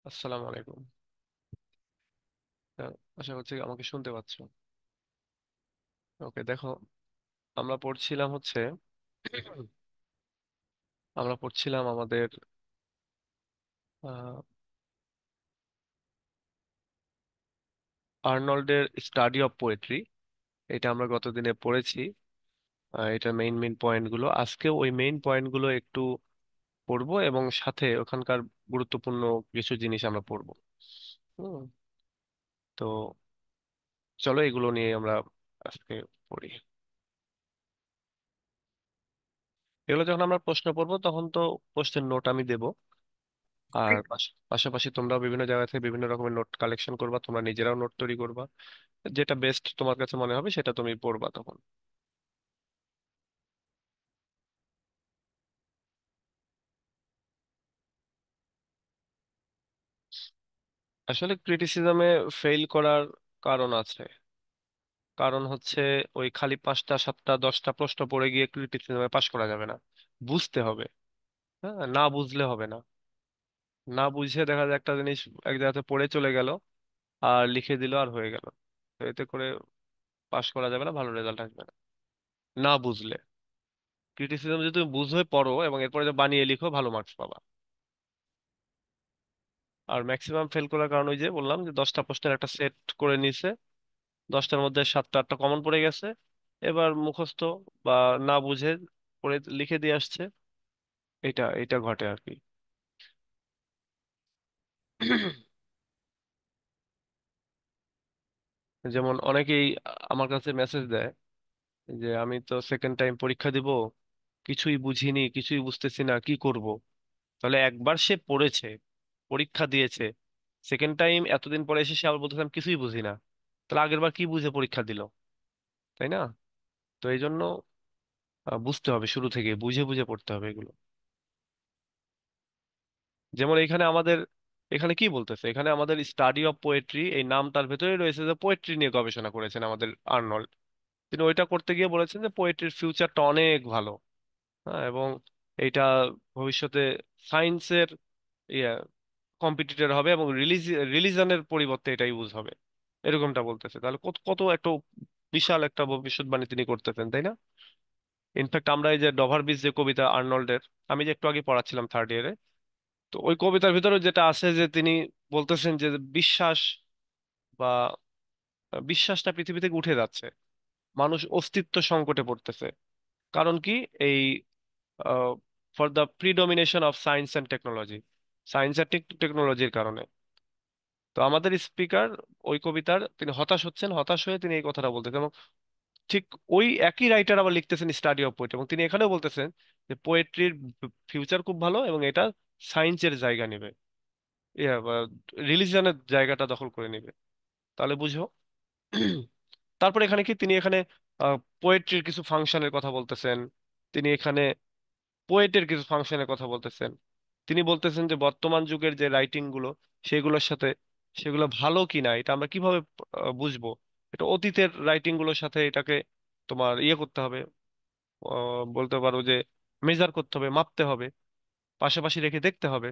আসসালামু আলাইকুম। আশা করছি আমাকে শুনতে পাচ্ছ। ওকে, দেখো, আমরা পড়ছিলাম হচ্ছে আমরা পড়ছিলাম আমাদের আহ, আর্নল্ডের স্টাডি অফ পোয়েট্রি। এটা আমরা গতদিনে পড়েছি। এটা মেইন মেইন পয়েন্টগুলো, আজকেও ওই মেইন পয়েন্টগুলো একটু পড়বো এবং সাথে ওখানকার গুরুত্বপূর্ণ কিছু জিনিস আমরা পড়বো। হুম, তো চলো এগুলো নিয়ে আমরা আজকে পড়ি। এগুলো যখন আমরা প্রশ্ন পড়বো তখন তো প্রশ্নের নোট আমি দেবো। আর পাশাপাশি তোমরাও বিভিন্ন জায়গা থেকে বিভিন্ন রকমের নোট কালেকশন করবা, তোমরা নিজেরাও নোট তৈরি করবা। যেটা বেস্ট তোমার কাছে মনে হবে সেটা তুমি পড়বা তখন। আসলে ক্রিটিসিজমে ফেল করার কারণ আছে। কারণ হচ্ছে ওই খালি 5টা 7টা 10টা প্রশ্ন পড়ে গিয়ে ক্রিটিসিজমে পাশ করা যাবে না। বুঝতে হবে। হ্যাঁ, না বুঝলে হবে না। না বুঝে দেখা যায় একটা জিনিস এক জায়গাতে পড়ে চলে গেল আর লিখে দিল আর হয়ে গেল। তো এতে করে পাশ করা যাবে না, ভালো রেজাল্ট আসবে না। না বুঝলে, ক্রিটিসিজম যদি তুমি বুঝে পড়ো এবং এরপরে যে বানিয়ে লিখো, ভালো মার্কস পাবা। আর ম্যাক্সিমাম ফেল করার কারণ ওই যে বললাম যে 10টা প্রশ্নের একটা সেট করে নিছে, 10টার মধ্যে 7টা 8টা কমন পড়ে গেছে। এবার মুখস্থ বা না বুঝে পড়ে লিখে দিয়ে আসছে। এটা এটা ঘটে আর কি। যেমন অনেকেই আমার কাছে মেসেজ দেয় যে আমি তো সেকেন্ড টাইম পরীক্ষা দিব, কিছুই বুঝিনি, কিছুই বুঝতেছি না, কি করব। তাহলে একবার সে পড়েছে, পরীক্ষা দিয়েছে, সেকেন্ড টাইম এতদিন পরে এসে সে আবার বলতেছে আমি কিছুই বুঝি না। তাহলে আগের বার কি বুঝে পরীক্ষা দিল, তাই না? তো এই জন্য বুঝতে হবে, শুরু থেকে বুঝে বুঝে পড়তে হবে এগুলো। যেমন এখানে আমাদের, এখানে কি বলতেছে, এখানে আমাদের স্টাডি অফ পোয়েট্রি এই নামটার ভেতরে রয়েছে যে পোয়েট্রি নিয়ে গবেষণা করেছেন আমাদের আর্নল্ড। তিনি ওইটা করতে গিয়ে বলেছেন যে পোয়েট্রির ফিউচারটা অনেক ভালো। হ্যাঁ, এবং এইটা ভবিষ্যতে সায়েন্সের ইয়ে কম্পিটিটর হবে এবং রিলিজনের পরিবর্তে এটা ইউজ হবে, এরকমটা বলতেছে। তাহলে কত কত একটা বিশাল একটা ভবিষ্যৎবাণী তিনি করতেছেন, তাই না? ইনফ্যাক্ট আমরা এই যে ডভার বিচ যে কবিতা আর্নল্ডের, আমি যে একটু আগে পড়াচ্ছিলাম থার্ড ইয়ারে, তো ওই কবিতার ভিতরে যেটা আছে যে তিনি বলতেছেন যে বিশ্বাস বা বিশ্বাসটা পৃথিবী থেকে উঠে যাচ্ছে, মানুষ অস্তিত্ব সংকটে পড়তেছে। কারণ কি? এই for the predomination of science and technology, science আর টেকনোলজির কারণে। তো আমাদের স্পিকার ওই কবিতার তিনি হতাশ হচ্ছেন, হতাশ হয়ে তিনি এই কথাটা বলতেছেন। এবং ঠিক ওই একই রাইটার আবার লিখতেছেন স্টাডি অফ পোয়েট্রি, এবং তিনি এখানেও বলতেছেন যে পোয়েট্রির ফিউচার খুব ভালো এবং এটা সায়েন্সের জায়গা নেবে, ইয়া রিলিজনের জায়গাটা দখল করে নেবে। তাহলে বুঝো। তারপর এখানে কি তিনি এখানে পোয়েট্রির কিছু ফাংশনের কথা বলতেছেন। তিনি এখানে পোয়েটের কিছু ফাংশনের কথা বলতেছেন। তিনি বলতেছেন যে বর্তমান যুগের যে রাইটিং গুলো, সেগুলোর সাথে সেগুলো ভালো কিনা এটা আমরা কিভাবে বুঝবো। এটা অতীতের রাইটিং গুলোর সাথে এটাকে তোমার ইয়ে করতে হবে, বলতে পারো যে মেজার করতে হবে, মাপতে হবে, পাশাপাশি রেখে দেখতে হবে।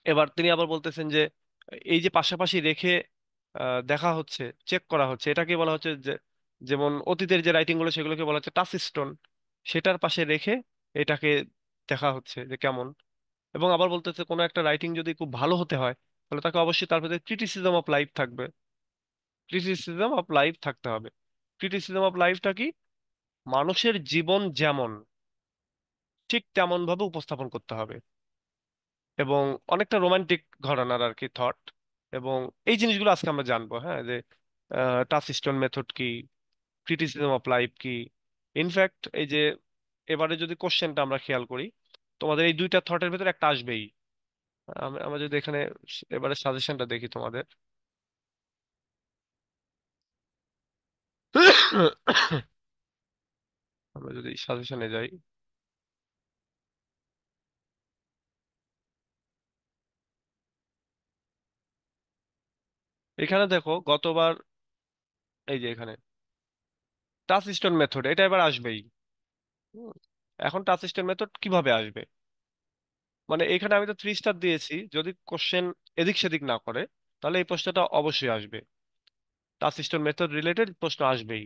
এবার তিনি আবার বলতেছেন যে এই যে পাশাপাশি রেখে দেখা হচ্ছে, চেক করা হচ্ছে, এটাকে বলা হচ্ছে যে যেমন অতীতের যে রাইটিং গুলো সেগুলোকে বলা হচ্ছে টাচ স্টোন, সেটার পাশে রেখে এটাকে দেখা হচ্ছে যে কেমন। এবং আবার বলতেছে কোনো একটা রাইটিং যদি খুব ভালো হতে হয় তাহলে তাকে অবশ্যই তার প্রতি ক্রিটিসিজম অফ লাইফ থাকবে, ক্রিটিসিজম অফ লাইফ থাকতে হবে। ক্রিটিসিজম অফ লাইফটা কি? মানুষের জীবন যেমন ঠিক তেমন ভাবে উপস্থাপন করতে হবে। এবং অনেকটা রোমান্টিক ঘরানার আর কি থট। এবং এই জিনিসগুলো আজকে আমরা জানবো, হ্যাঁ, যে টাচ স্টোন মেথড কি, ক্রিটিসিজম অফ লাইফ কি। ইনফ্যাক্ট এই যে এবারে যদি কোশ্চেনটা আমরা খেয়াল করি, তোমাদের এই দুইটা থটের ভেতরে একটা আসবেই। আমরা যদি এখানে এবারে সাজেশনটা দেখি তোমাদের, আমরা যদি সাজেশনে যাই, এখানে দেখো গতবার এই যে এখানে টাচ স্টোন মেথড এটা এবার আসবেই। হুম, এখন টাচ স্টোন মেথড কিভাবে আসবে? মানে এখানে আমি তো 3 স্টার দিয়েছি, যদি কোশ্চেন এদিক সেদিক না করে তাহলে এই প্রশ্নটা অবশ্যই আসবে। টাচ স্টোন মেথড রিলেটেড প্রশ্ন আসবেই।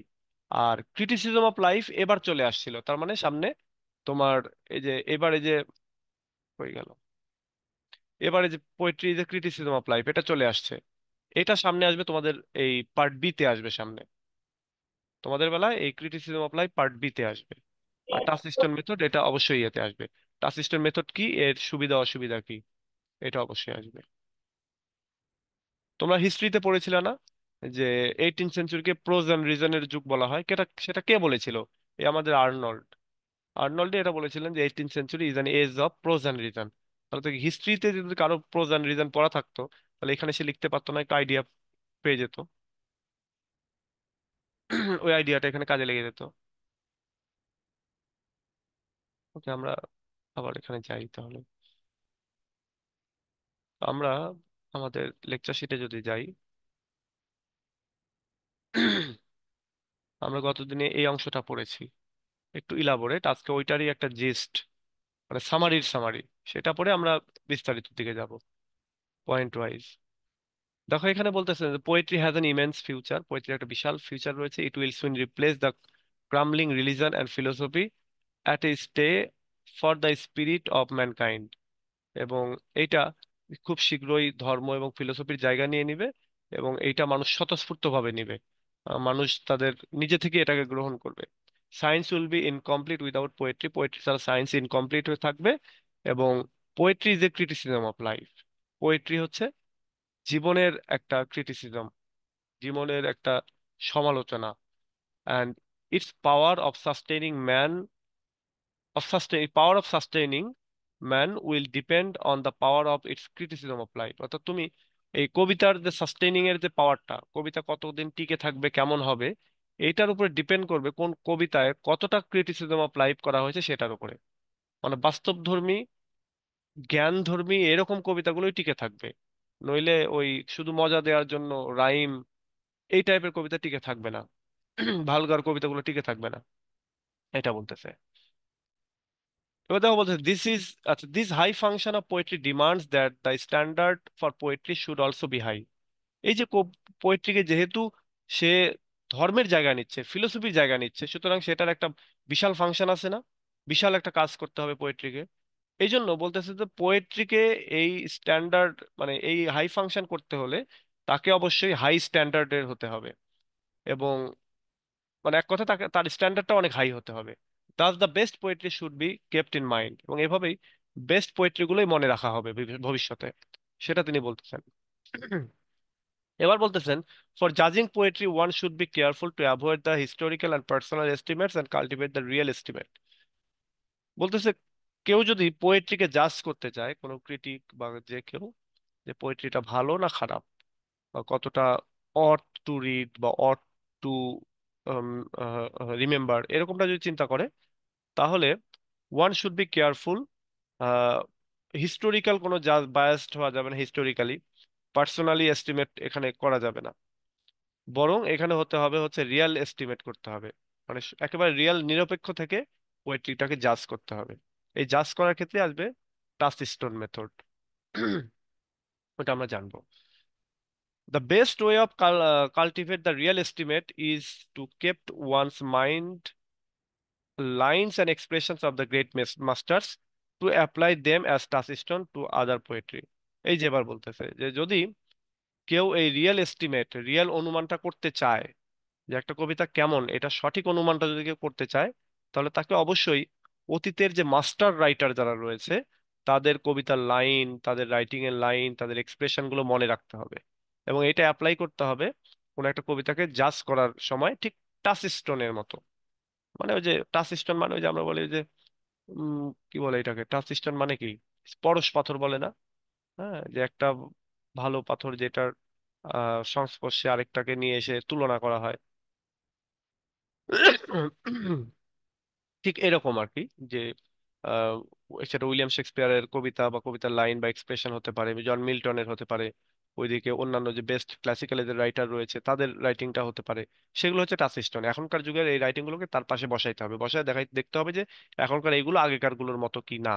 আর ক্রিটিসিজম অফ লাইফ এবার চলে আসছিল, তার মানে সামনে তোমার এই যে হয়ে গেল, এবারে যে পোয়েট্রি যে ক্রিটিসিজম অফ লাইফ এটা চলে আসছে। এটা সামনে আসবে তোমাদের, এই পার্ট বি তে আসবে সামনে। তোমাদের বেলায় এই criticism of life part B তে আসবে। আর টাচ স্টোন মেথড এটা অবশ্যই এতে আসবে। টাচ স্টোন মেথড কি, এর সুবিধা অসুবিধা কি, এটা অবশ্যই আসবে। তোমরা হিস্ট্রিতে পড়েছিলে না যে 18th সেঞ্চুরিকে প্রোজ অ্যান্ড রিজনের যুগ বলা হয়? সেটা কে বলেছিল? এই আমাদের আর্নল্ড। আর্নল্ডে এটা বলেছিলেন যে 18th century is an age of prose and reason. তাহলে তো হিস্ট্রিতে যদি কারো প্রোজ অ্যান্ড রিজন পড়া থাকতো, তাহলে এখানে সে লিখতে পারতো না, একটা আইডিয়া পেয়ে যেত। ওই আইডিয়াটা এখানে কাজে লেগে যেত। ওকে, আমরা আবার এখানে যাই তাহলে। আমরা আমাদের লেকচার শিটে যদি যাই, আমরা গতদিনে এই অংশটা পড়েছি একটু ইলাবোরেট, আজকে ওইটারই একটা জিস্ট, মানে সামারির সামারি, সেটা পরে আমরা বিস্তারিত দিকে যাব পয়েন্ট ওয়াইজ। দেখো এখানে বলতেছে poetry has an immense future, পোয়েট্রির একটা বিশাল ফিউচার রয়েছে। It will soon replace the crumbling religion and philosophy at a stay for the spirit of mankind. এবং এইটা খুব শীঘ্রই ধর্ম এবং ফিলোসফির জায়গা নিয়ে নিবে, এবং এইটা মানুষ স্বতঃস্ফূর্তভাবে নিবে। মানুষ তাদের নিজে থেকে এটাকে গ্রহণ করবে। Science will be incomplete without poetry, poetry ছাড়া সায়েন্স ইনকমপ্লিট হয়ে থাকবে। এবং poetry is a criticism of life, poetry হচ্ছে জীবনের একটা ক্রিটিসিজম, জীবনের একটা সমালোচনা। And it's power of sustaining man, power of sustaining man will depend on the power of its criticism of life। অর্থাৎ তুমি এই কবিতার যে সাস্টেইনিং এর যে পাওয়ারটা, কবিতা কতদিন টিকে থাকবে কেমন হবে, এইটার উপরে ডিপেন্ড করবে কোন কবিতায় কতটা ক্রিটিসিজম অফ লাইফ করা হয়েছে সেটার উপরে। মানে বাস্তবধর্মী, জ্ঞানধর্মী এরকম কবিতাগুলোই টিকে থাকবে। নইলে ওই শুধু মজা দেওয়ার জন্য রাইম, এই টাইপের কবিতা টিকে থাকবে না। ভালগার কবিতাগুলো টিকে থাকবে না, এটা বলতেছে। এবার দেখো বলতে, দিস ইজ, আচ্ছা, this high function of poetry demands that the standard for poetry should also be high. এই যে পোয়েট্রিকে যেহেতু সে ধর্মের জায়গা নিচ্ছে, ফিলোসফির জায়গা নিচ্ছে, সুতরাং সেটার একটা বিশাল ফাংশন আছে না, বিশাল একটা কাজ করতে হবে পোয়েট্রিকে। এই জন্য বলতেছে যে পোয়েট্রিকে এই স্ট্যান্ডার্ড, মানে এই হাই ফাংশন করতে হলে তাকে অবশ্যই হাই স্ট্যান্ডার্ডের হতে হবে। এবং মানে এক কথা তাকে, তার স্ট্যান্ডার্ডটা অনেক হাই হতে হবে। Das the best poetry should be kept in mind, এবং এভাবেই বেস্ট পোয়েট্রি গুলোই মনে রাখা হবে ভবিষ্যতে, সেটা তিনি বলতেছেন। এবার বলতেছেন, ফর জাজিং poetry one should be careful to avoid the historical and personal estimates and cultivate the real estimate. বলতেছে কেউ যদি পোয়েট্রিকে জাজ করতে চায়, কোনো ক্রিটিক বা যে কেউ, যে পোয়েট্রিটা ভালো না খারাপ, বা কতটা অট টু রিড বা অট টু রিমেম্বার, এরকমটা যদি চিন্তা করে, তাহলে one should be careful. Historical কোনো বায়াসড হওয়া যাবে না, হিস্টোরিক্যালি পার্সোনালি এস্টিমেট এখানে করা যাবে না। বরং এখানে হতে হবে হচ্ছে রিয়েল এস্টিমেট করতে হবে, মানে একেবারে রিয়েল নিরপেক্ষ থেকে পোয়েট্রিটাকে জাজ করতে হবে। এই জাজ করার ক্ষেত্রে আসবে টাচ স্টোন মেথড। ওটা আমরা জানবো। The best way of cultivate the real estimate is to keep one's mind lines and expressions of the great masters to apply them as touchstone to other poetry। এই যে এবার বলতেছে যে যদি কেউ এই রিয়েল এস্টিমেট, রিয়েল অনুমানটা করতে চায়, যে একটা কবিতা কেমন এটা সঠিক অনুমানটা যদি কেউ করতে চায়, তাহলে তাকে অবশ্যই অতীতের যে মাস্টার রাইটার যারা রয়েছে তাদের কবিতার লাইন, তাদের রাইটিং এর লাইন, তাদের এক্সপ্রেশন গুলো মনে রাখতে হবে। এবং এটা অ্যাপ্লাই করতে হবে কোন একটা কবিতাকে জাজ করার সময়, ঠিক টাচ স্টোনের মতো। মানে ওই যে টাচ স্টোন মানে ওই যে আমরা বলি যে কি বলে এটাকে, টাচ স্টোন মানে কি, পরশ পাথর বলে না? হ্যাঁ, যে একটা ভালো পাথর যেটার সংস্পর্শে আরেকটাকে নিয়ে এসে তুলনা করা হয়। ঠিক এরকম আর কি, যে আহ, সেটা উইলিয়াম শেক্সপিয়ারের কবিতা বা কবিতার লাইন বা এক্সপ্রেশন হতে পারে, জন মিল্টনের হতে পারে, ওইদিকে অন্যান্য যে বেস্ট ক্লাসিক্যাল যে রাইটার রয়েছে তাদের রাইটিংটা হতে পারে। সেগুলো হচ্ছে টাচস্টোন। এখনকার যুগের এই রাইটিং গুলোকে তার পাশে বসাইতে হবে, বসায় দেখতে হবে যে এখনকার এইগুলো আগেকার গুলোর মতো কি না।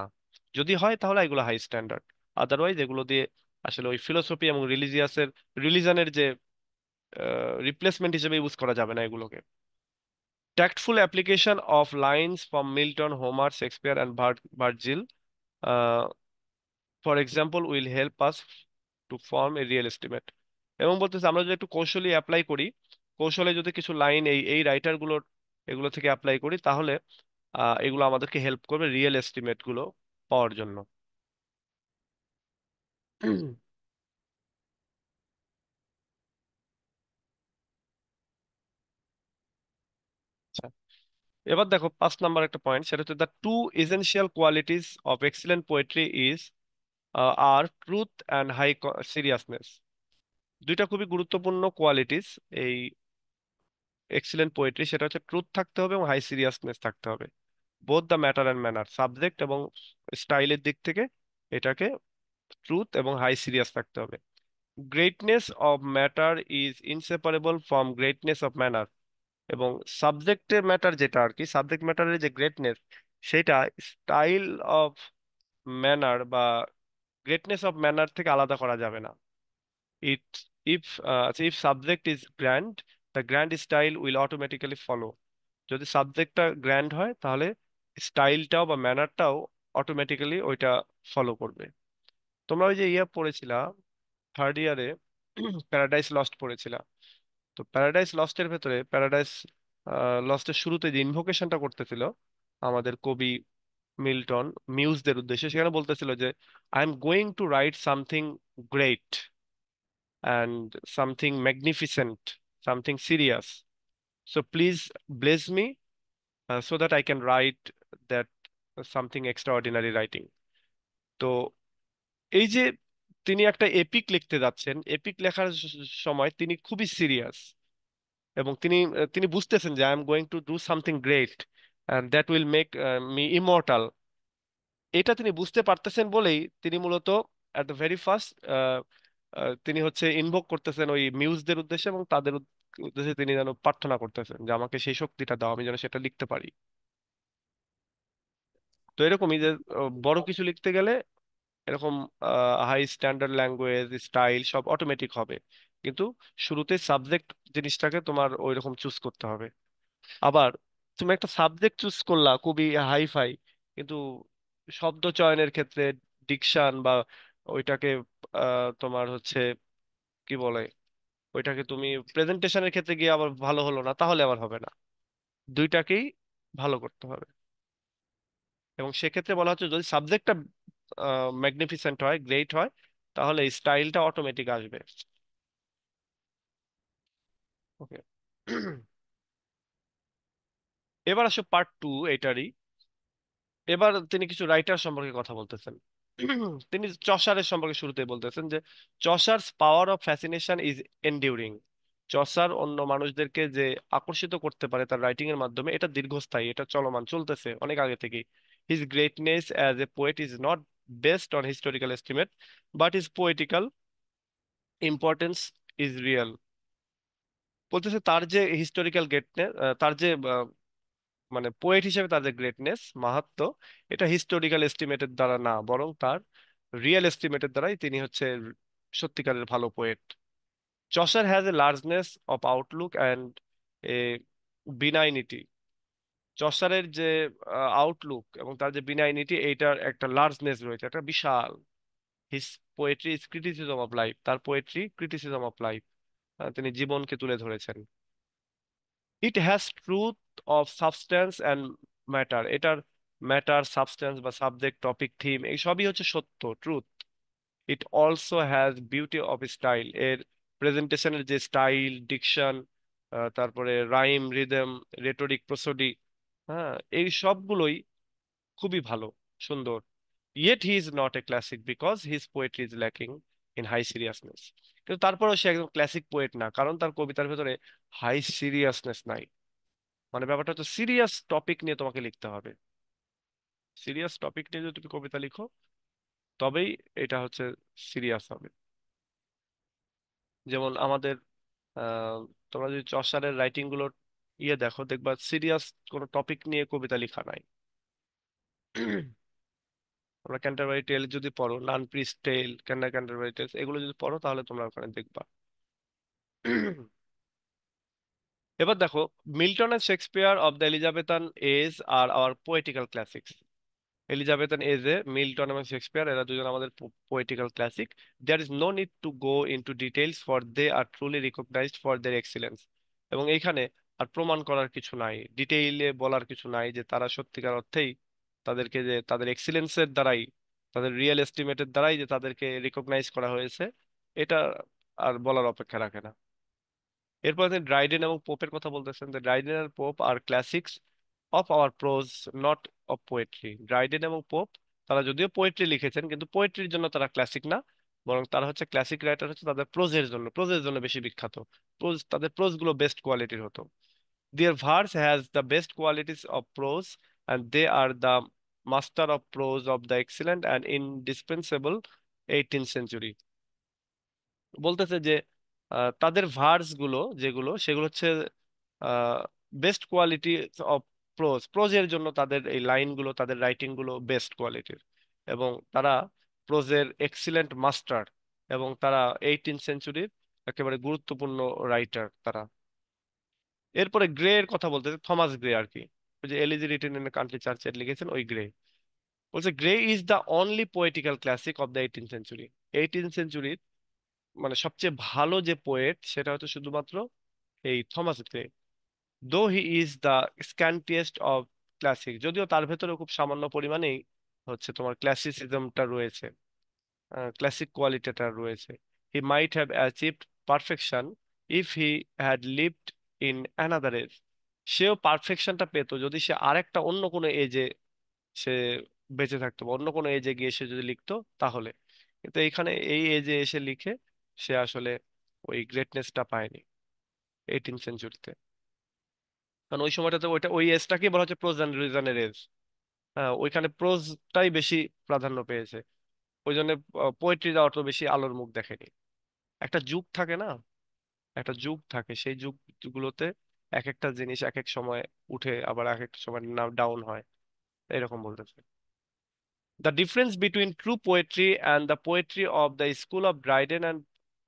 যদি হয় তাহলে এগুলো হাই স্ট্যান্ডার্ড, আদারওয়াইজ এগুলো দিয়ে আসলে ওই ফিলোসফি এবং রিলিজনের যে রিপ্লেসমেন্ট হিসেবে ইউজ করা যাবে না এগুলোকে। Tactful application of lines from Milton, Homer, Shakespeare and Virgil for example will help us to form a real estimate. এবং বলতেছে আমরা যদি একটু কৌশলী অ্যাপ্লাই করি, কৌশলে যদি কিছু লাইন এই এই রাইটার গুলোর এগুলো থেকে অ্যাপ্লাই করি, তাহলে এগুলো আমাদেরকে হেল্প করবে রিয়েল এস্টিমেট গুলো পাওয়ার জন্য। আচ্ছা, এবার দেখো 5 নাম্বার একটা পয়েন্ট, সেটা হচ্ছে the two essential qualities of excellent poetry is are truth and high seriousness. দুইটা খুবই গুরুত্বপূর্ণ কোয়ালিটিস এই এক্সিলেন্ট পোয়েট্রি, সেটা হচ্ছে ট্রুথ থাকতে হবে এবং হাই সিরিয়াসনেস থাকতে হবে। Both the matter and manner, subject এবং স্টাইলের দিক থেকে এটাকে ট্রুথ এবং হাই সিরিয়াস থাকতে হবে। Greatness of matter is inseparable from greatness of manner. এবং সাবজেক্টের ম্যাটার যেটা আর কি, সাবজেক্ট ম্যাটারের যে গ্রেটনেস, সেটা স্টাইল অফ ম্যানার বা গ্রেটনেস অফ ম্যানার থেকে আলাদা করা যাবে না। It if if subject is grand, the grand style will automatically follow. যদি সাবজেক্টটা গ্র্যান্ড হয় তাহলে স্টাইলটাও বা ম্যানারটাও অটোমেটিক্যালি ওইটা ফলো করবে। তোমরা ওই যে পড়েছিলা থার্ড ইয়ারে, প্যারাডাইস লস্ট পড়েছিলা। তো প্যারাডাইস লস্টের ভেতরে প্যারাডাইস লস্টের শুরুতে যে ইনভোকেশনটা করতেছিল আমাদের কবি মিল্টন মিউজদের উদ্দেশ্যে, সেখানে বলতেছিল যে I am going to right something great and something magnificent, something serious, so please bless me so that I can write that something extraordinary writing. তো এই যে তিনি একটা এপিক লিখতে যাচ্ছেন, এপিক লেখার সময় তিনি খুবই সিরিয়াস, এবং তিনি বুঝতেছেন যে I am going to do something great and that will make me immortal. এটা তিনি বুঝতে পারতেছেন বলেই তিনি মূলত অ্যাট দ্য ভেরি ফার্স্ট তিনি হচ্ছে ইনভোক করতেছেন ওই মিউজদের উদ্দেশ্যে, এবং তাদের উদ্দেশ্যে তিনি যেন প্রার্থনা করতেছেন যে আমাকে সেই শক্তিটা দাও, আমি যেন সেটা লিখতে পারি। তো এরকমই যে বড় কিছু লিখতে গেলে এরকম হাই স্ট্যান্ডার্ড ল্যাঙ্গুয়েজ স্টাইল সব অটোমেটিক হবে, কিন্তু শুরুতে সাবজেক্ট জিনিসটাকে তোমার ওই রকম চুজ করতে হবে। আবার তুমি একটা সাবজেক্ট চুজ করলা খুবই হাই ফাই, কিন্তু শব্দ চয়নের ক্ষেত্রে ডিকশন বা ওইটাকে তোমার হচ্ছে কি বলে, ওইটাকে তুমি প্রেজেন্টেশনের ক্ষেত্রে গিয়ে আবার ভালো হলো না, তাহলে আবার হবে না। দুইটাকেই ভালো করতে হবে। এবং সেক্ষেত্রে বলা হচ্ছে যদি সাবজেক্টটা ম্যাগনিফিসেন্ট হয়, গ্রেট হয়, তাহলে স্টাইলটা অটোমেটিক আসবে। ওকে। এবার আসো পার্ট 2 এটারই। এবার তিনি কিছু রাইটার সম্পর্কে কথা বলতেছেন। তিনি চসারের সম্পর্কে শুরুতে বলতেছেন যে Chaucer's power of fascination is enduring. Chaucer অন্য মানুষদেরকে যে আকর্ষিত করতে পারে তার রাইটিং এর মাধ্যমে, এটা দীর্ঘস্থায়ী, এটা চলমান, চলতেছে অনেক আগে থেকেই। His greatness as a poet is not based on historical estimate, but is poetical importance is real. বলতেছে তার যে হিস্টোরিক্যাল গ্রেটনেস, তার যে মানে পোয়েট হিসেবে তার যে গ্রেটনেস মাহাত্ম্য, এটা হিস্টোরিক্যাল এস্টিমেটের দ্বারা না, বরং তার রিয়েল এস্টিমেটের দ্বারাই তিনি হচ্ছে সত্যিকারের ভালো poet. Chaucer has a largeness of outlook and a benignity. চসারের যে আউটলুক এবং তার যে বিনাইনিটি, এইটার একটা লার্জনেস রয়েছে, একটা বিশাল। His poetry is criticism of life, তার পোয়েট্রি ক্রিটিসিজম অফ লাইফ, তিনি জীবনকে তুলে ধরেছেন। It has truth of substance and matter, এটার ম্যাটার সাবস্ট্যান্স বা সাবজেক্ট টপিক থিম এই সবই হচ্ছে সত্য, truth. It also has beauty of style, এর প্রেজেন্টেশনের যে স্টাইল, ডিকশন, তারপরে রাইম, রিদম, রেটরিক, প্রোসোডি, হ্যাঁ, এই সবগুলোই খুবই ভালো, সুন্দর। Yet he is not a classic because his poetry is lacking in high seriousness. কিন্তু তারপরেও সে একদম ক্লাসিক পোয়েট না, কারণ তার কবিতার ভেতরে হাই সিরিয়াসনেস নাই। মানে ব্যাপারটা হচ্ছে সিরিয়াস টপিক নিয়ে তোমাকে লিখতে হবে। সিরিয়াস টপিক নিয়ে যদি তুমি কবিতা লিখো, তবেই এটা হচ্ছে সিরিয়াস হবে। যেমন আমাদের আহ তোমরা যদি চসারের রাইটিং গুলো দেখো, দেখবা সিরিয়াস কোনো টপিক নিয়ে কবিতা লেখা নাই। আমরা ক্যান্টারবারি টেল যদি পড়ো, nun priest tale, Canterbury tales, এগুলো যদি পড়ো তাহলে তোমরা ওখানে দেখবা। এবার দেখো, Milton and Shakespeare of the Elizabethan age are our poetical classics. Elizabethan এজে মিল্টন এবং শেক্সপিয়ার এরা দুজন আমাদের poetical classic. There is no need to go into details for they are truly recognised for their excellence. এবং এইখানে আর প্রমাণ করার কিছু নাই, ডিটেইলে বলার কিছু নাই যে তারা সত্যিকার অর্থেই তাদেরকে যে তাদের এক্সিলেন্সের দ্বারাই, তাদের রিয়েল এস্টিমেটের দ্বারাই যে তাদেরকে রিকগনাইজ করা হয়েছে, এটা আর বলার অপেক্ষা রাখে না। এরপর তিনি ড্রাইডেন এবং পোপের কথা বলতেছেন, যে ড্রাইডেন আর Pope are classics of our prose, not of poetry. Dryden এবং পোপ তারা যদিও পোয়েট্রি লিখেছেন, কিন্তু পোয়েট্রির জন্য তারা ক্লাসিক না, বরং তারা হচ্ছে ক্লাসিক রাইটার হচ্ছে তাদের প্রোজের জন্য, প্রোজের জন্য বেশি বিখ্যাত। প্রোজ, তাদের প্রোজ গুলো বেস্ট কোয়ালিটির হতো। Their verse has the best qualities of prose and they are the master of prose of the excellent and indispensable 18th century. বলতেছে যে তাদের ভার্স গুলো যেগুলো, সেগুলো হচ্ছে বেস্ট কোয়ালিটি অফ প্রোজ, প্রোজের জন্য তাদের এই লাইনগুলো, তাদের রাইটিং গুলো বেস্ট কোয়ালিটির, এবং তারা প্রোজের এক্সিলেন্ট মাস্টার, এবং তারা 18th সেঞ্চুরির একেবারে গুরুত্বপূর্ণ রাইটার তারা। এরপরে গ্রে এর কথা বলতেছে, থমাস গ্রে আর কি, ওই যে elegy written in country church লিখেছেন ওই গ্রে। বলছে Gray is the only poetical classic of the 18th century. 18th সেঞ্চুরির মানে সবচেয়ে ভালো যে পোয়েট সেটা হচ্ছে শুধুমাত্র এই Thomas Gray. Though he is the scantiest of classic, যদিও তার ভেতরে খুব সামান্য পরিমাণেই হচ্ছে তোমার ক্লাসিসিজমটা রয়েছে, ক্লাসিক কোয়ালিটিটা রয়েছে। He might have achieved perfection if he had lived in another age. সেও পারফেকশনটা পেতো যদি সে আরেকটা অন্য কোনো এজে সে বেঁচে থাকতো, বা অন্য কোনো এজে গিয়ে সে যদি লিখতো তাহলে। কিন্তু এখানে এই এজে এসে লিখে সে আসলে ওই গ্রেটনেসটা পায়নি 18th সেঞ্চুরিতে। কারণ ওই সময়টাতে ওইটা ওই এজটাকেই বলা হচ্ছে প্রোজ অ্যান্ড রিজনের এজ। হ্যাঁ, ওইখানে প্রোজটাই বেশি প্রাধান্য পেয়েছে, ওই জন্য পোয়েট্রিটা অত বেশি আলোর মুখ দেখেনি। একটা যুগ থাকে না, একটা যুগ থাকে, সেই যুগগুলোতে এক একটা জিনিস এক এক সময় উঠে, আবার এক একটা সময় ডাউন হয়, এরকম বলতেছে। The difference between true poetry and the poetry of the school of Dryden and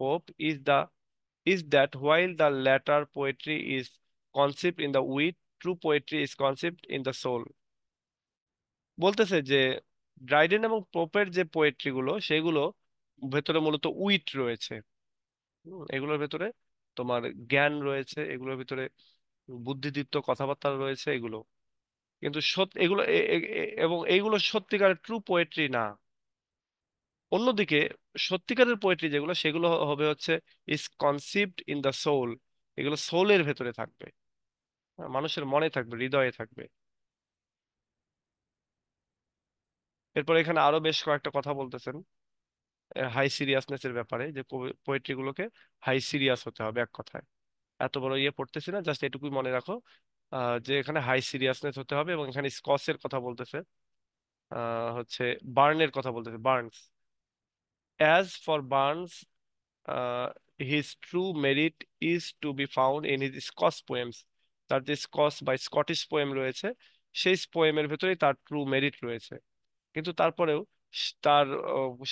Pope is that while the latter poetry is conceived in the wit, true poetry is conceived in the soul. বলতেছে যে Dryden এবং পোপের যে poetry গুলো সেগুলো ভেতরে মূলত wheat রয়েছে। এগুলোর ভেতরে তোমার জ্ঞান রয়েছে, এগুলোর ভিতরে বুদ্ধিদীপ্ত কথাবার্তা রয়েছে এগুলো, কিন্তু সত্যি এগুলো এবং এইগুলো সত্যিকারের ট্রু পোয়েট্রি না। অন্যদিকে সত্যিকারের পোয়েট্রি যেগুলো, সেগুলো হবে হচ্ছে is conceived in the soul, এগুলো সোলের ভেতরে থাকবে, হ্যাঁ, মানুষের মনে থাকবে, হৃদয়ে থাকবে। এরপর এখানে আরো বেশ কয়েকটা কথা বলতেছেন হাই সিরিয়াসনেস এর ব্যাপারে, যে পোয়েট্রি গুলোকে হাই সিরিয়াস হতে হবে এক কথায়। এত বড় ইয়ে পড়তেছি না, জাস্ট এটুকুই মনে রাখো যে এখানে হাই সিরিয়াসনেস হতে হবে। এবং এখানে স্কসের কথা বলতেছে, হচ্ছে বার্নের কথা বলতেছে, Burns. As for Burns, his true merit is to be found in his Scots poems। তার যে স্কস বা স্কটিশ পোয়েম রয়েছে, সেই পোয়েমের ভেতরেই তার ট্রু মেরিট রয়েছে। কিন্তু তারপরেও তার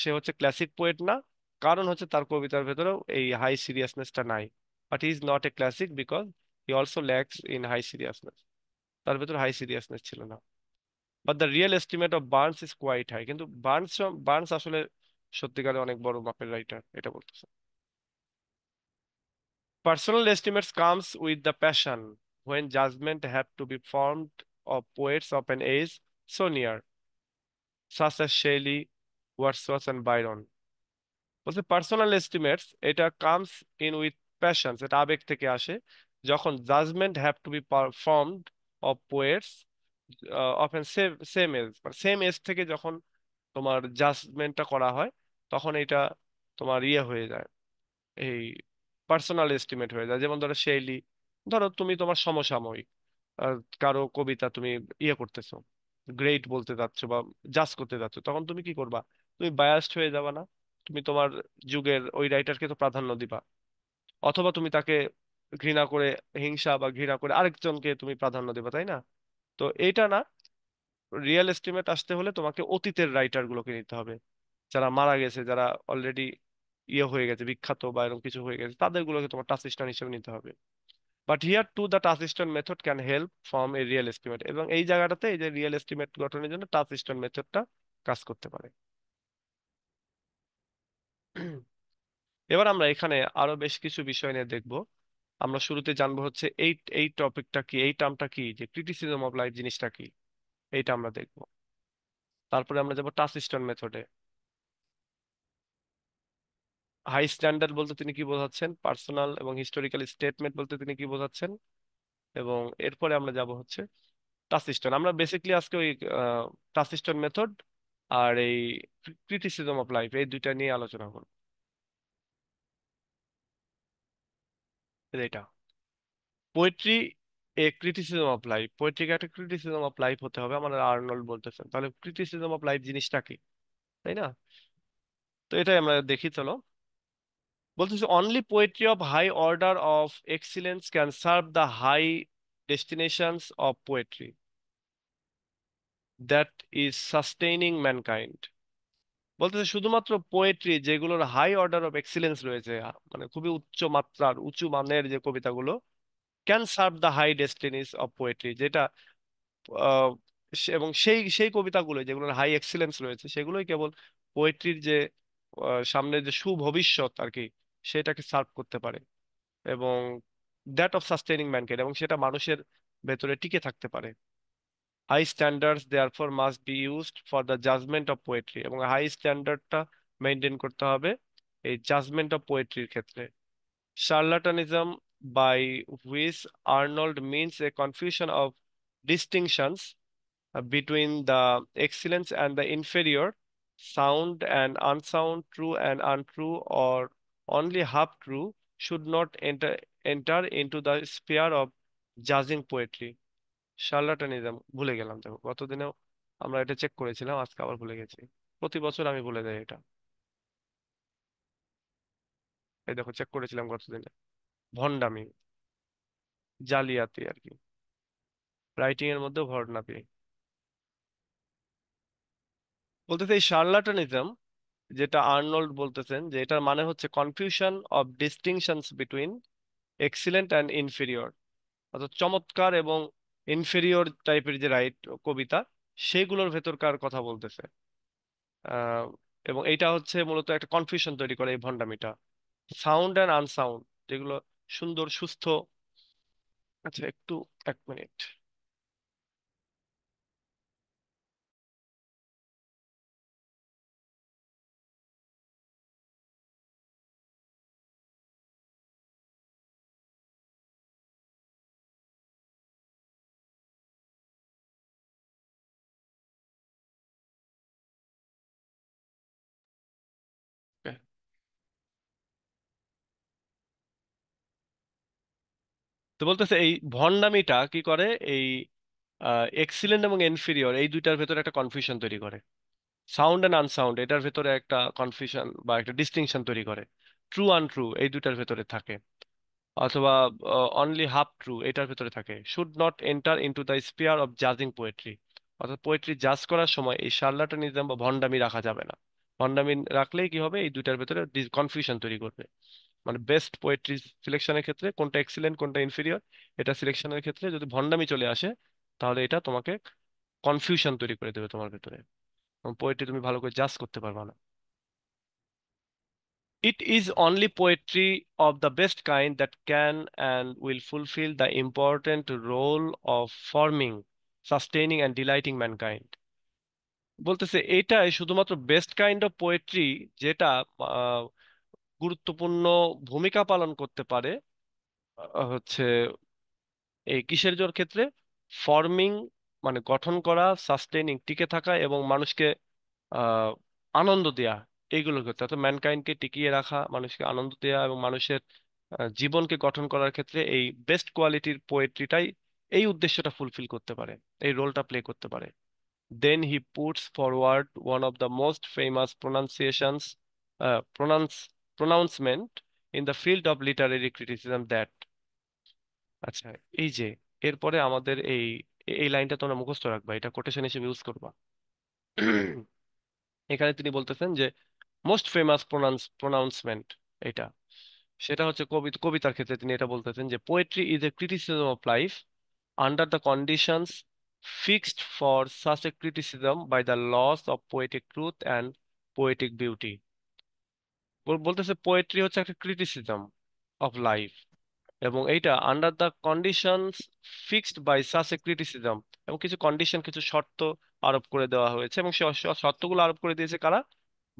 সে হচ্ছে ক্লাসিক পোয়েট না, কারণ হচ্ছে তার কবিতার ভেতরেও এই হাই সিরিয়াসনেসটা নাই। But he is not a classic because he also lacks in high seriousness, তার ভেতর হাই সিরিয়াসনেস ছিল না। But the real estimate of Burns is quite high, কিন্তু বার্নস বার্নস আসলে সত্যিকারে অনেক বড় মাপের রাইটার, এটা বলতেছে। Personal estimates comes with the passion when judgment have to be formed of poets of an age so near, such as Shelley, Wordsworth and Byron। বলছে personal estimates এটা কামস ইন উইথ প্যাশনস, এটা আবেগ থেকে আসে, যখন judgement have to be performed of poets of an same same age, মানে same age থেকে যখন তোমার জাজমেন্টটা করা হয়, তখন এটা তোমার ইয়ে হয়ে যায়, এই পার্সোনাল এস্টিমেট হয়ে যায়। যেমন ধরো শেইলি, ধরো তুমি তোমার সমসাময়িক আহ, কারো কবিতা তুমি ইয়ে করতেছো, গ্রেট বলতে যাচ্ছ বা জাজ করতে যাচ্ছ, তখন তুমি কি করবা? তুমি বায়াসড হয়ে যাবা না? তুমি তোমার যুগের ওই রাইটারকে তো প্রাধান্য দিবা, অথবা তুমি তাকে ঘৃণা করে, হিংসা বা ঘৃণা করে আরেকজনকে তুমি প্রাধান্য দিবা, তাই না? তো এইটা না, রিয়েল এস্টিমেট আসতে হলে তোমাকে অতীতের রাইটার গুলোকে নিতে হবে, যারা মারা গেছে, যারা অলরেডি ইয়ে হয়ে গেছে, বিখ্যাত বা এরকম কিছু হয়ে গেছে, তাদের গুলোকে তোমার টাচিস্টান হিসেবে নিতে হবে। But here to the touchstone method can help form a real estimate, এবং এই জায়গাটাতে এই যে রিয়েল এস্টিমেট গঠনের জন্য টাচিস্টান মেথডটা কাজ করতে পারে। এবার আমরা এখানে আরো বেশ কিছু বিষয় নিয়ে দেখব। আমরা শুরুতে জানবো হচ্ছে এই টপিকটা কি, এই টার্মটা কি, যে ক্রিটিসিজম অফ লাইফ জিনিসটা কি, এইটা আমরা দেখব। তারপরে আমরা যাবো টাচিস্টন মেথডে। হাই স্ট্যান্ডার্ড বলতে তিনি কি বোঝাচ্ছেন, পার্সোনাল এবং হিস্টোরিক্যাল স্টেটমেন্ট বলতে তিনি কি বোঝাচ্ছেন, এবং এরপরে আমরা যাব হচ্ছে টাচিস্টন। আমরা বেসিকলি আজকে ওই টাচিস্টন মেথড আর এই ক্রিটিসিজম অফ লাইফ এই দুইটা নিয়ে আলোচনা করব। এটা poetry a criticism of life, পোয়েট্রিকে একটা ক্রিটিসিজম অফ লাইফ হতে হবে, আমাদের আর্নল্ড বলতেছেন। তাহলে ক্রিটিসিজম অফ লাইফ জিনিসটা কি, তাই না? তো এটাই আমরা দেখি, চলো। বলতেছে only poetry of high order of excellence can serve the high destinations of poetry that is sustaining mankind. বলতেছে শুধুমাত্র পোয়েট্রি যেগুলোর হাই অর্ডার অফ এক্সিলেন্স রয়েছে, মানে খুবই উচ্চ মাত্রার উঁচু মানের যে কবিতাগুলো, can serve the high destinies of poetry, যেটা আহ, এবং সেই সেই কবিতাগুলো যেগুলোর হাই এক্সিলেন্স রয়েছে সেগুলোই কেবল পোয়েট্রির যে সামনে যে সুভবিষ্যৎ আর কি, সেটাকে সার্ভ করতে পারে, এবং দ্যাট অফ সাস্টেনিং ম্যানকাইন্ড, এবং সেটা মানুষের ভেতরে টিকে থাকতে পারে। High standards therefore must be used for the judgement of poetry, এবং হাই স্ট্যান্ডার্ডটা মেনটেন করতে হবে এই জাজমেন্ট অফ পোয়েট্রির ক্ষেত্রে। শার্লাটানিজম, by which Arnold means a confusion of distinctions between the excellence and the inferior, sound and unsound, true and untrue, or only half true, should not enter into the sphere of judging poetry. শার্লাটানিজম ভুলে গেলাম, দেখো গতদিনেও আমরা এটা check করেছিলাম, আজকে আবার ভুলে গেছি। প্রতি বছর আমি ভুলে যাই এটা। এই দেখো চেক করেছিলাম গতদিনে। ভন্ডামি, জালিয়াতি আর কি, রাইটিং এর মধ্যে ভর্নাপি। বলতেছে এই শার্লাটানিজম, যেটা আর্নল্ড বলতেছেন যে এটার মানে হচ্ছে confusion of ডিস্টিংশনস between excellent and inferior, অর্থাৎ চমৎকার এবং ইনফেরিয়র টাইপের যে রাইট কবিতা, সেগুলোর ভেতরকার কথা বলতেছে। আহ, এবং এইটা হচ্ছে মূলত একটা কনফিউশন তৈরি করে এই ভন্ডামিটা। সাউন্ড অ্যান্ড আনসাউন্ড, যেগুলো সুন্দর সুস্থ। আচ্ছা একটু, এক মিনিট। তো বলতেছে এই ভন্ডামিটা কি করে, এই এক্সিলেন্ট এবং ইনফিরিয়র এই দুইটার ভেতরে একটা কনফিউশন তৈরি করে। সাউন্ড অ্যান্ড আনসাউন্ড এটার ভেতরে একটা কনফিউশন বা একটা ডিস্টিংশন তৈরি করে। ট্রু আনট্রু এই দুইটার ভেতরে থাকে, অথবা অনলি হাফ ট্রু এটার ভেতরে থাকে। Should not enter into the sphere of জাজিং পোয়েট্রি, অর্থাৎ পোয়েট্রি জাজ করার সময় এই শার্লাটানিজম বা ভন্ডামি রাখা যাবে না। ভন্ডামি রাখলেই কি হবে, এই দুইটার ভেতরে কনফিউশন তৈরি করবে। মানে বেস্ট পোয়েট্রি সিলেকশনের ক্ষেত্রে কোনটা এক্সিলেন্ট কোনটা ইনফিরিয়র, এটা সিলেকশনের ক্ষেত্রে যদি ভন্ডামি চলে আসে, তাহলে এটা তোমাকে কনফিউশন তৈরি করে দেবে তোমার ভেতরে, পোয়েট্রি তুমি ভালো করে জাজ করতে পারবে না। It is only poetry of the best kind that can and will fulfill the important role of forming, sustaining and delighting mankind. বলতেছে এটাই শুধুমাত্র বেস্ট কাইন্ড অফ পোয়েট্রি, যেটা আহ, গুরুত্বপূর্ণ ভূমিকা পালন করতে পারে হচ্ছে এই কিসের জোর ক্ষেত্রে, ফর্মিং মানে গঠন করা, সাস্টেনিং টিকে থাকা, এবং মানুষকে আহ আনন্দ দেয়া, এইগুলো করতে, অর্থাৎ ম্যানকাইন্ডকে টিকিয়ে রাখা, মানুষকে আনন্দ দেয়া এবং মানুষের জীবনকে গঠন করার ক্ষেত্রে এই বেস্ট কোয়ালিটির পোয়েট্রিটাই এই উদ্দেশ্যটা ফুলফিল করতে পারে, এই রোলটা প্লে করতে পারে। Then he puts forward one of the most famous pronunciations pronounce pronouncement in the field of literary criticism that. আচ্ছা, এই যে এরপরে আমাদের এই এই লাইনটা তোমরা মুখস্থ রাখবা, এটা কোটেশন হিসেবে ইউজ করবা। এখানে তিনি বলতেছেন যে মোস্ট ফেমাস প্রোনাউন্সমেন্ট এটা, সেটা হচ্ছে কবিতার ক্ষেত্রে তিনি এটা বলতেছেন যে poetry is a criticism of life under the conditions fixed for such a criticism by the laws of poetic truth and poetic beauty. বলতেছে পোয়েট্রি হচ্ছে একটা ক্রিটিসিজম অফ লাইফ, এবং এইটা under the conditions fixed by such a criticism, এবং কিছু condition, কিছু শর্ত আরোপ করে দেওয়া হয়েছে, এবং সেই শর্তগুলো আরোপ করে দিয়েছে কারা?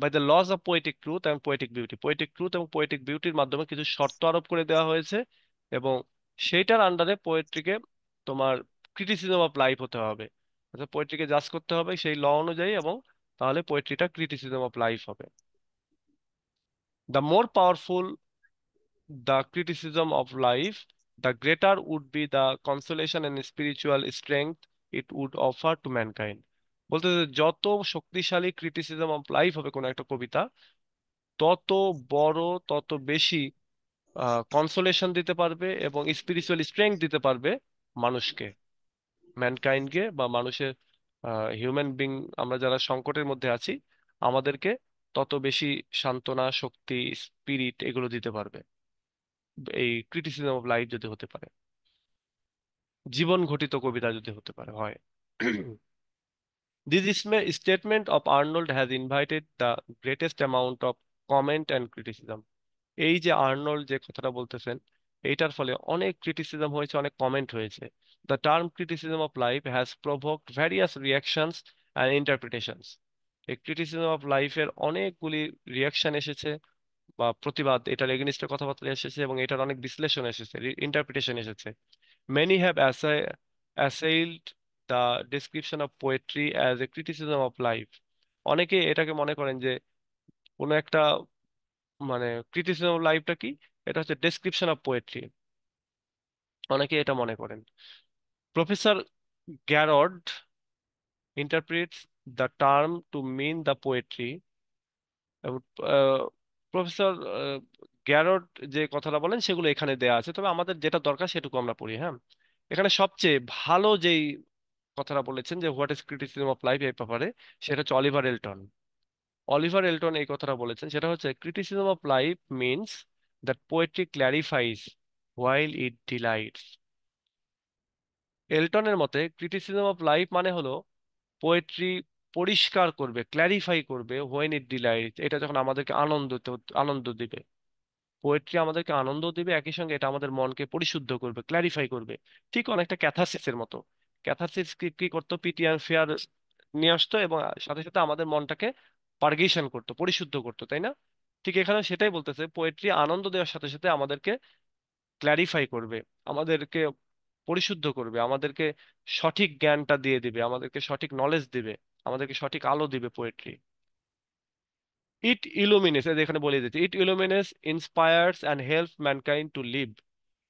By the laws of poetic truth এবং পোয়েটিক বিউটি, পোয়েটিক ট্রুথ এবং পোয়েটিক বিউটির মাধ্যমে কিছু শর্ত আরোপ করে দেওয়া হয়েছে, এবং সেইটার আন্ডারে পোয়েট্রিকে তোমার ক্রিটিসিজম অফ লাইফ হতে হবে, অর্থাৎ পোয়েট্রিকে জাজ করতে হবে সেই ল অনুযায়ী, এবং তাহলে পোয়েট্রিটা ক্রিটিসিজম অফ লাইফ হবে। The more powerful the criticism of life, the greater would be the consolation and spiritual strength it would offer to mankind. বলতে যে যত শক্তিশালী ক্রিটিসিজম অফ লাইফ হবে কোনো একটা কবিতা, তত বড়, তত বেশি কনসোলেশন দিতে পারবে এবং স্পিরিচুয়াল স্ট্রেংথ দিতে পারবে মানুষকে, ম্যানকাইন্ডকে, বা মানুষের হিউম্যান বিং, আমরা যারা সংকটের মধ্যে আছি, আমাদেরকে তত বেশি সান্ত্বনা, শক্তি, স্পিরিট এগুলো দিতে পারবে এই ক্রিটিসিজম অফ লাইফ যদি হতে পারে, জীবন ঘটিত কবিতা যদি হতে পারে হয়। This statement of Arnold has invited the greatest amount of comment and criticism. এই যে আর্নল্ড যে কথাটা বলতেছেন, এইটার ফলে অনেক ক্রিটিসিজম হয়েছে, অনেক কমেন্ট হয়েছে। The term criticism of life has প্রভোকড various reactions and interpretations. এই ক্রিটিসিজম অফ লাইফের অনেকগুলি রিয়াকশন এসেছে বা প্রতিবাদ, এটার এগেনিস্টে কথাবার্তা এসেছে, এবং এটার অনেক বিশ্লেষণ এসেছে, ইন্টারপ্রিটেশন এসেছে। Many have assailed the description of poetry as a criticism of life. অনেকে এটাকে মনে করেন যে কোনো একটা মানে ক্রিটিসিজম অফ লাইফটা কি, এটা হচ্ছে ডেসক্রিপশন অফ পোয়েট্রি, অনেকে এটা মনে করেন। Professor Garrod interprets the term to mean the poetry, এবং প্রফেসর গ্যারড যে কথাটা বলেন সেগুলো এখানে দেয়া আছে, তবে আমাদের যেটা দরকার সেটুকু আমরা পড়ি, হ্যাঁ। এখানে সবচেয়ে ভালো যেই কথাটা বলেছেন যে what is criticism of life এই ব্যাপারে, সেটা হচ্ছে অলিভার এলটন। অলিভার এলটন এই কথাটা বলেছেন, সেটা হচ্ছে criticism of life means that poetry clarifies while it delights. এলটনের মতে ক্রিটিসিজম অফ লাইফ মানে হলো পোয়েট্রি পরিষ্কার করবে, ক্ল্যারিফাই করবে, হোয়েন ইট ডিলাইটস, এটা যখন আমাদেরকে আনন্দ দিবে। পোয়েট্রি আমাদেরকে আনন্দ দিবে, একই সঙ্গে এটা আমাদের মনকে পরিশুদ্ধ করবে, ক্ল্যারিফাই করবে। ঠিক অনেকটা ক্যাথারসিসের মতো। ক্যাথারসিস কি কি করতো? পিটিআর ফেয়ার নিয়ে আসতো, এবং সাথে সাথে আমাদের মনটাকে পার্গেশন করতো, পরিশুদ্ধ করতো, তাই না? ঠিক এখানে সেটাই বলতেছে, পোয়েট্রি আনন্দ দেওয়ার সাথে সাথে আমাদেরকে ক্ল্যারিফাই করবে, আমাদেরকে পরিশুদ্ধ করবে, আমাদেরকে সঠিক জ্ঞানটা দিয়ে দিবে, আমাদেরকে সঠিক নলেজ দিবে, আমাদেরকে সঠিক আলো দিবে পোয়েট্রি। ইট ইলুমিনেস, এখানে বলে দিচ্ছে, it illumines, inspires and help mankind to live.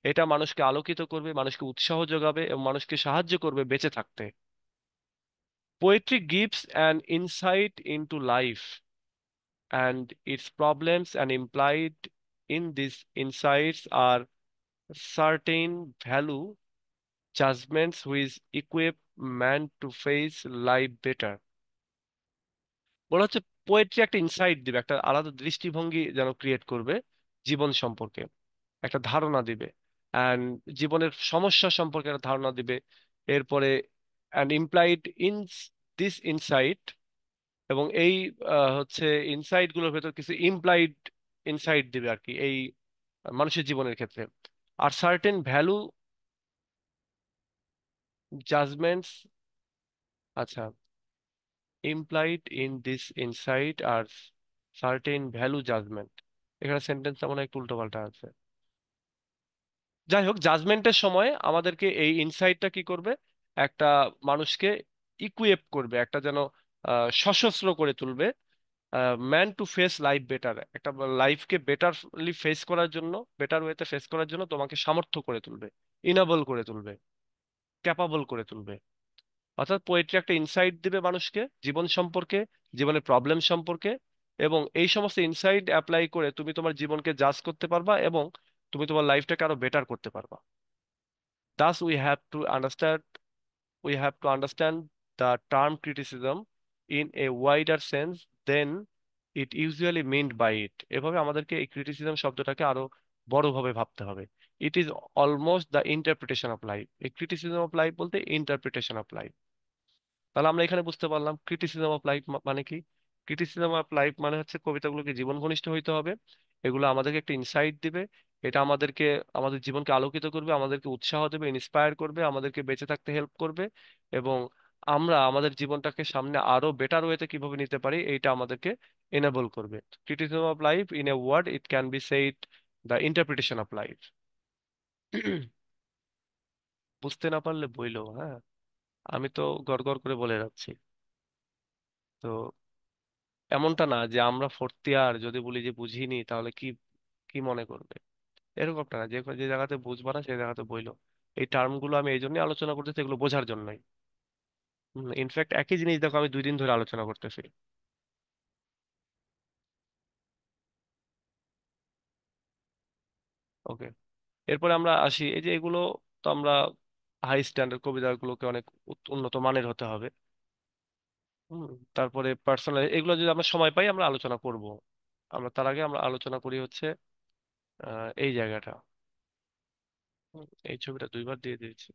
এটা মানুষকে আলোকিত করবে, মানুষকে উৎসাহ যোগাবে, এবং মানুষকে সাহায্য করবে বেঁচে থাকতে। Poetry gives an insight into life and its problems, and implied in these insights are certain value judgments which equip man to face life better. বলা হচ্ছে পোয়েট্রি একটা ইনসাইট দিবে, একটা আলাদা দৃষ্টিভঙ্গি যেন ক্রিয়েট করবে জীবন সম্পর্কে, একটা ধারণা দিবে, অ্যান্ড জীবনের সমস্যা সম্পর্কে একটা ধারণা দিবে। এরপরে and implied in this insight, এবং এই হচ্ছে ইনসাইট গুলোর ভেতর কিছু ইমপ্লাইড ইনসাইট দিবে আর কি এই মানুষের জীবনের ক্ষেত্রে। আর সার্টেন ভ্যালু জাজমেন্টস, আচ্ছা, implied in this insight are certain value judgement, এখানে সেন্টেন্সটা মনে হয় একটু উল্টোপাল্টা আছে। যাই হোক, জাজমেন্টের সময় আমাদেরকে এই ইনসাইটটা কি করবে, একটা মানুষকে ইকুইপ করবে, একটা যেন সশস্ত্র করে তুলবে, man to face life better, একটা লাইফকে বেটারলি ফেস করার জন্য, বেটার ওয়েতে ফেস করার জন্য তোমাকে সামর্থ্য করে তুলবে, ইনাবল করে তুলবে, ক্যাপাবল করে তুলবে। অর্থাৎ পোয়েট্রি একটা ইনসাইট দিবে মানুষকে জীবন সম্পর্কে, জীবনের প্রবলেম সম্পর্কে, এবং এই সমস্ত ইনসাইট অ্যাপ্লাই করে তুমি তোমার জীবনকে জাজ করতে পারবা, এবং তুমি তোমার লাইফটাকে আরো বেটার করতে পারবা। Thus we have to understand we have to understand the term criticism in a wider sense than it usually meant by it. এভাবে আমাদেরকে এই ক্রিটিসিজম শব্দটাকে আরো বড়ভাবে ভাবতে হবে। It is almost the interpretation of life. এই ক্রিটিসিজম অফ লাইফ বলতে interpretation of life. তাহলে আমরা এখানে বুঝতে পারলাম ক্রিটিসিজম অফ লাইফ মানে কি। ক্রিটিসিজম অফ লাইফ মানে হচ্ছে কবিতাগুলোকে জীবন ঘনিষ্ঠ হইতে হবে, এগুলো আমাদেরকে একটা ইনসাইট দিবে, এটা আমাদেরকে আমাদের জীবনকে আলোকিত করবে, আমাদেরকে উৎসাহ দেবে, ইন্সপায়ার করবে, আমাদেরকে বেঁচে থাকতে হেল্প করবে, এবং আমরা আমাদের জীবনটাকে সামনে আরো বেটার ওয়েতে কিভাবে নিতে পারি এইটা আমাদেরকে এনেবল করবে। Criticism of life in a word it can be said the interpretation of life. বুঝতে না পারলে বইলো, হ্যাঁ, আমি তো গড়গড় করে বলে যাচ্ছি। তো এমনটা না যে আমরা ফোর্থ ইয়ার যদি বলি যে বুঝিনি তাহলে কি কি মনে করবে, এরকমটা না। যে যে জায়গাতে বুঝবা না সেই জায়গাতে বইলো। এই টার্মগুলো আমি এই জন্যই আলোচনা করতেছি, এগুলো বোঝার জন্যই। ইনফ্যাক্ট একই জিনিস দেখো আমি 2 দিন ধরে আলোচনা করতেছি। ওকে, এরপরে আমরা আসি এই যে এগুলো, তো আমরা হাই স্ট্যান্ডার্ড কবিতাগুলোকে অনেক উন্নত মানের হতে হবে। হুম, তারপরে পার্সোনাল এগুলো যদি আমরা সময় পাই আমরা আলোচনা করব। আমরা তার আগে আমরা আলোচনা করি হচ্ছে এই জায়গাটা। এই ছবিটা 2বার দিয়ে দিয়েছি।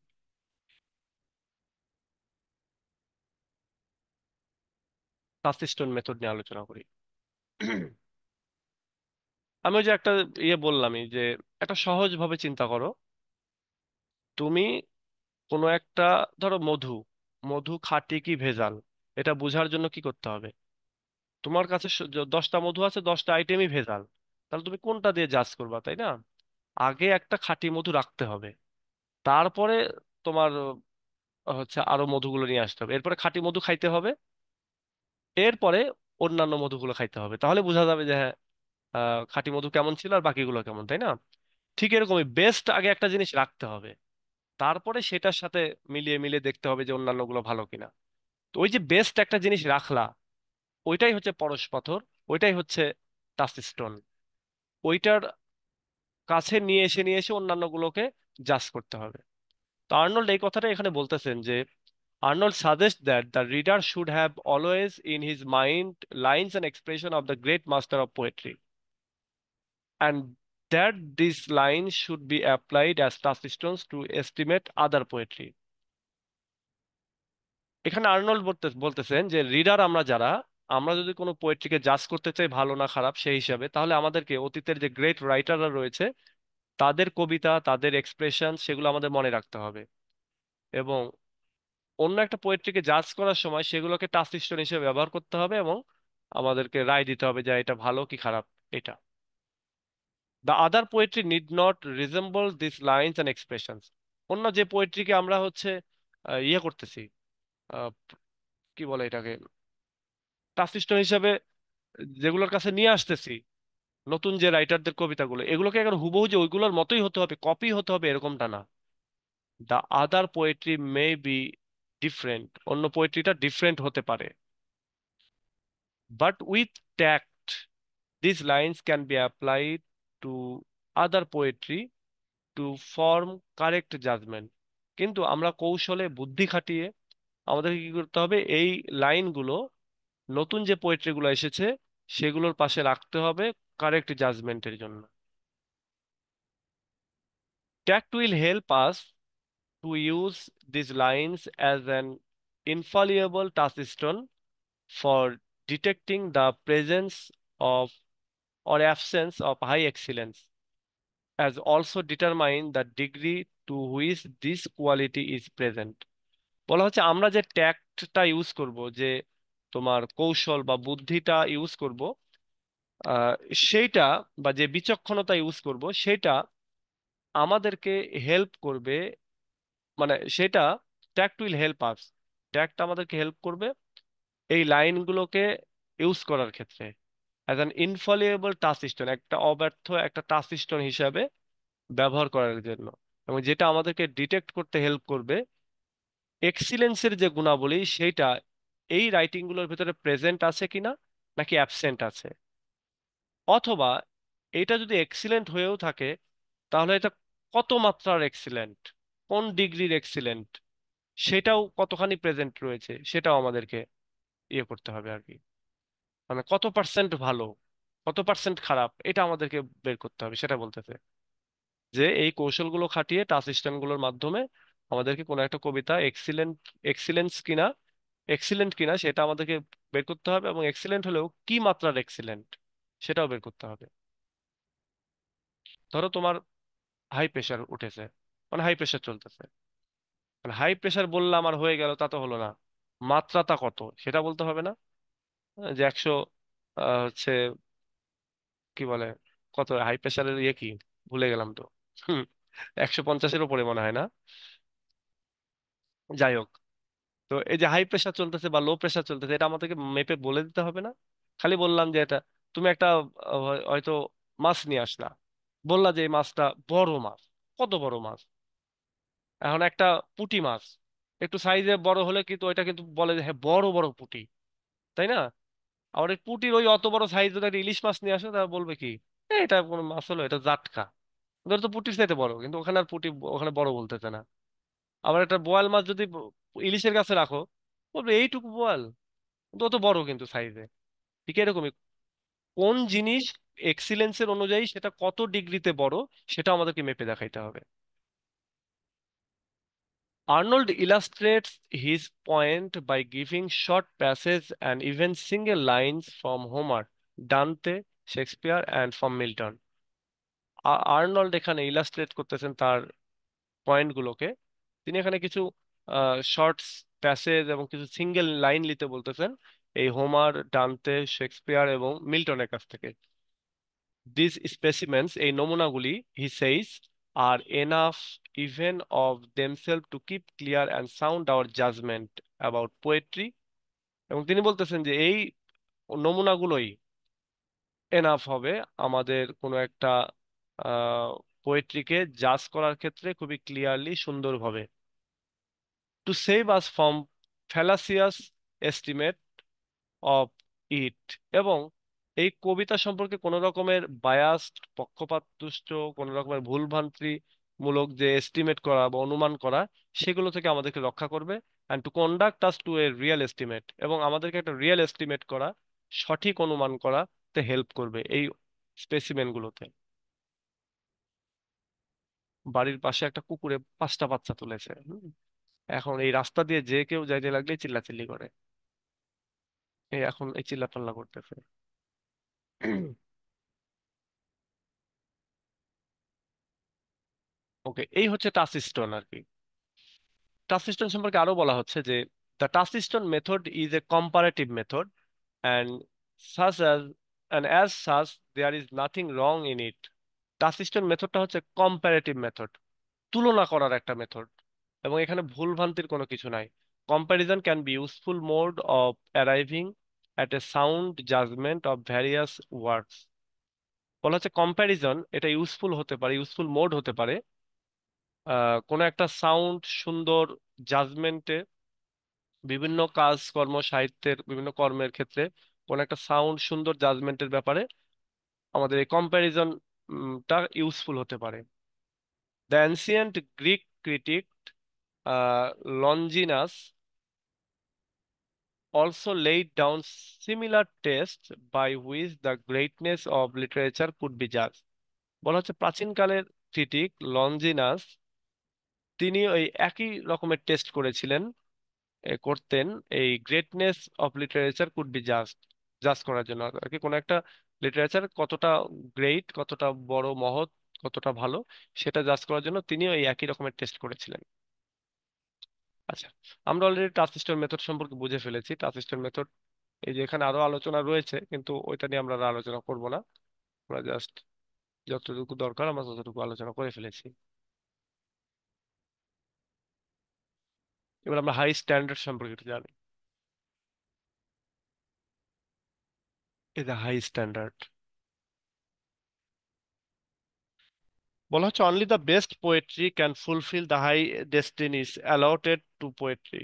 টাচস্টোন মেথড নিয়ে আলোচনা করি। আমি ওই যে একটা ইয়ে বললামই যে একটা সহজ ভাবে চিন্তা করো। তুমি কোনো একটা, ধরো মধু, মধু খাঁটি কি ভেজাল এটা বোঝার জন্য কি করতে হবে? তোমার কাছে 10টা মধু আছে, 10টা আইটেমই ভেজাল, তাহলে তুমি কোনটা দিয়ে জাজ করবা, তাই না? আগে একটা খাঁটি মধু রাখতে হবে, তারপরে তোমার হচ্ছে আরো মধুগুলো নিয়ে আসতে হবে, এরপরে খাঁটি মধু খাইতে হবে, এরপরে অন্যান্য মধুগুলো খাইতে হবে, তাহলে বোঝা যাবে যে হ্যাঁ খাঁটি মধু কেমন ছিল আর বাকিগুলো কেমন, তাই না? ঠিক এরকমই বেস্ট আগে একটা জিনিস রাখতে হবে, তারপরে সেটার সাথে মিলিয়ে মিলিয়ে দেখতে হবে যে অন্যান্য গুলো ভালো কিনা। তো ওই যে বেস্ট একটা জিনিস রাখলা, ওইটাই হচ্ছে পরশ পাথর, ওইটাই হচ্ছে টাচস্টোন। ওইটার কাছে নিয়ে এসে অন্যান্য গুলোকে জাজ করতে হবে। তো আর্নল্ড এই কথাটা এখানে বলতেছেন যে Arnold suggest that the reader should have always in his mind lines and expression of the great master of poetry, and that these lines should be applied as touchstones to estimate other poetry. এখানে Arnold বলতেছেন যে reader আমরা যারা, আমরা যদি কোনো পোয়েট্রিকে জাজ করতে চাই ভালো না খারাপ সেই হিসাবে, তাহলে আমাদেরকে অতীতের যে গ্রেট রাইটাররা রয়েছে তাদের কবিতা, তাদের এক্সপ্রেশন সেগুলো আমাদের মনে রাখতে হবে, এবং অন্য একটা পোয়েট্রিকে জাজ করার সময় সেগুলোকে টাচস্টোন হিসেবে ব্যবহার করতে হবে, এবং আমাদেরকে রায় দিতে হবে যে এটা ভালো কি খারাপ এটা। The other poetry need not resemble this lines and expressions. অন্য যে পোয়েট্রিকে আমরা হচ্ছে ইয়ে করতেছি, আহ, কি বলে এটাকে, টাচস্টোন হিসেবে যেগুলোর কাছে নিয়ে আসতেছি, নতুন যে রাইটারদের কবিতাগুলো, এগুলোকে এখন হুবহু যে ওইগুলোর মতোই হতে হবে, কপি হতে হবে এরকমটা না। The other poetry may be different, অন্য পোয়েট্রিটা ডিফারেন্ট হতে পারে, but with tact this lines can be applied to other poetry to form correct judgement. কিন্তু আমরা কৌশলে বুদ্ধি খাটিয়ে আমাদেরকে কি করতে হবে, এই লাইনগুলো নতুন যে পোয়েট্রি গুলো এসেছে সেগুলোর পাশে রাখতে হবে কারেক্ট জাজমেন্টের জন্য। Tact will help us to use this lines as an infallible touchstone for detecting the presence of or absence of high excellence, as also determine the degree to which this quality is present. বলা হচ্ছে আমরা যে ট্যাক্টটা use করব, যে তোমার কৌশল বা বুদ্ধিটা ইউজ করব, আহ, সেইটা বা যে বিচক্ষণতা ইউজ করব সেটা আমাদেরকে হেল্প করবে, মানে সেটা tact will help us, tact আমাদেরকে হেল্প করবে এই লাইনগুলোকে ইউজ করার ক্ষেত্রে অ্যাজ অ্যান ইনফলিয়েবল টাচস্টোন, একটা অব্যর্থ একটা টাচস্টোন হিসাবে ব্যবহার করার জন্য, এবং যেটা আমাদেরকে ডিটেক্ট করতে হেল্প করবে এক্সিলেন্সের যে গুণাবলী সেইটা এই রাইটিং গুলোর ভিতরে প্রেজেন্ট আছে কিনা নাকি অ্যাবসেন্ট আছে, অথবা এটা যদি এক্সিলেন্ট হয়েও থাকে তাহলে এটা কত মাত্রার এক্সিলেন্ট, কোন ডিগ্রির এক্সিলেন্ট, সেটাও কতখানি প্রেজেন্ট রয়েছে সেটাও আমাদেরকে ইয়ে করতে হবে আর কি। মানে কত পার্সেন্ট ভালো, কত পার্সেন্ট খারাপ, এটা আমাদেরকে বের করতে হবে, সেটা বলতেছে। যে এই কৌশলগুলো খাটিয়ে টাচ গুলোর মাধ্যমে আমাদেরকে কোনো একটা কবিতা এক্সিলেন্স কিনা এক্সিলেন্ট কিনা সেটা আমাদেরকে বের করতে হবে, এবং এক্সিলেন্ট হলেও কি মাত্রার এক্সিলেন্ট সেটাও বের করতে হবে। ধরো তোমার হাই প্রেশার উঠেছে, মানে হাই প্রেশার চলতেছে, মানে হাই প্রেশার বললাম আর হয়ে গেল তা তো হলো না, মাত্রাটা কত সেটা বলতে হবে না? যে 100 হচ্ছে কি বলে, কত হাই প্রেশারের ইয়ে কি, ভুলে গেলাম তো। 150-এর উপরে মনে হয় না? যাই হোক, তো এই যে হাই প্রেশার চলতেছে বা লো প্রেশার চলতেছে এটা আমাদেরকে মেপে বলে দিতে হবে না। খালি বললাম যে এটা, তুমি একটা হয়তো মাছ নিয়ে আসলা, বললা যে এই মাছটা বড় মাছ। কত বড় মাছ? এখন একটা পুঁটি মাছ একটু সাইজে বড় হলে কিন্তু ওইটা কিন্তু বলে যে হ্যাঁ বড় বড় পুঁটি, তাই না? আবার এই পুঁটির ওই অত বড় সাইজ যদি একটা ইলিশ মাছ নিয়ে আসে তাহলে বলবে কি, এটা কোনো মাছ হলো, এটা জাটকা। ধর তো পুঁটির চাইতে বড়, কিন্তু ওখানে আর পুঁটি ওখানে বড় বলতেছে না। আবার একটা বোয়াল মাছ যদি ইলিশের কাছে রাখো, বলবে এইটুকু বোয়াল, কিন্তু অত বড় কিন্তু সাইজে। ঠিক এরকমই কোন জিনিস এক্সিলেন্সের অনুযায়ী সেটা কত ডিগ্রিতে বড় সেটা আমাদেরকে মেপে দেখাইতে হবে। Arnold illustrates his point by giving short passages and even single lines from Homer, Dante, Shakespeare and from Milton. Arnold এখানে ইলাস্ট্রেট করতেছেন তার পয়েন্টগুলোকে। তিনি এখানে কিছু শর্টস প্যাসেজ এবং কিছু সিঙ্গেল লাইন নিতে বলতেছেন এই হোমার, ডান্তে, শেক্সপিয়ার এবং মিল্টনের কাছ থেকে। দিস স্পেসিমেন্স, এই নমুনাগুলি, he says, are enough even of themselves to keep clear and sound our judgement about poetry. এবং তিনি বলতেছেন যে এই নমুনাগুলোই এনাফ হবে আমাদের কোনো একটা পোয়েট্রিকে জাজ করার ক্ষেত্রে খুবই ক্লিয়ারলি সুন্দরভাবে, to save us from fallacious estimate of it. এবং এই কবিতা সম্পর্কে কোন রকমের বায়াসড, পক্ষপাতদুষ্ট, কোন রকমের ভুলভ্রান্তি মূলক যে এস্টিমেট করা বা অনুমান করা, সেগুলো থেকে আমাদেরকে রক্ষা করবে। And to conduct us to A real estimate, এবং আমাদেরকে একটা রিয়েল এস্টিমেট করা, সঠিক অনুমান করাতে হেল্প করবে এই স্পেসিমেন গুলোতে। বাড়ির পাশে একটা কুকুরে 5টা বাচ্চা তুলেছে। এখন এই রাস্তা দিয়ে যে কেউ যাইতে লাগলেই চিল্লাচিল্লি করে, এই এখন এই চিল্লাপাল্লা করতেছে। ওকে, এই হচ্ছে টাচ স্টোন আর কি। টাচ স্টোন সম্পর্কে আরো বলা হচ্ছে যে the touchstone method is a comparative method and such as and as such there is nothing wrong in it. Touchstone মেথডটা হচ্ছে কম্পারেটিভ মেথড, তুলনা করার একটা মেথড, এবং এখানে ভুল ভ্রান্তির কোনো কিছু নাই। Comparison can be useful mode of arriving at a sound judgement of various words. বলা হচ্ছে কম্প্যারিজন এটা ইউজফুল হতে পারে, ইউজফুল মোড হতে পারে কোনো একটা সাউন্ড সুন্দর জাজমেন্টে, বিভিন্ন কাজ কর্ম সাহিত্যের বিভিন্ন কর্মের ক্ষেত্রে কোনো একটা সাউন্ড সুন্দর জাজমেন্টের ব্যাপারে আমাদের এই কম্প্যারিজনটা ইউজফুল হতে পারে। The ancient Greek critic Longinus also laid down similar tests by which the greatness of literature could be judged. বলা হচ্ছে প্রাচীনকালের ক্রিটিক লঞ্জিনাস তিনি ওই একই রকমের টেস্ট করেছিলেন, করতেন এই greatness of literature could be just, জাজ করার জন্য আর কি, কোনো একটা লিটারেচার কতটা গ্রেট, কতটা বড় মহৎ, কতটা ভালো, সেটা জাজ করার জন্য তিনি ওই একই রকমের টেস্ট করেছিলেন। আচ্ছা, আমরা অলরেডি টাচ স্টোন মেথড সম্পর্কে বুঝে ফেলেছি। টাচ স্টোন মেথড এই যে এখানে আরো আলোচনা রয়েছে, কিন্তু ওইটা নিয়ে আমরা আর আলোচনা করব না। আমরা জাস্ট যতটুকু দরকার আমরা ততটুকু আলোচনা করে ফেলেছি। এবার আমরা হাই স্ট্যান্ডার্ড সম্পর্কে একটু জানি। এই যে হাই স্ট্যান্ডার্ড, বলা হচ্ছে only the best poetry can fulfil the high destinies allotted to poetry.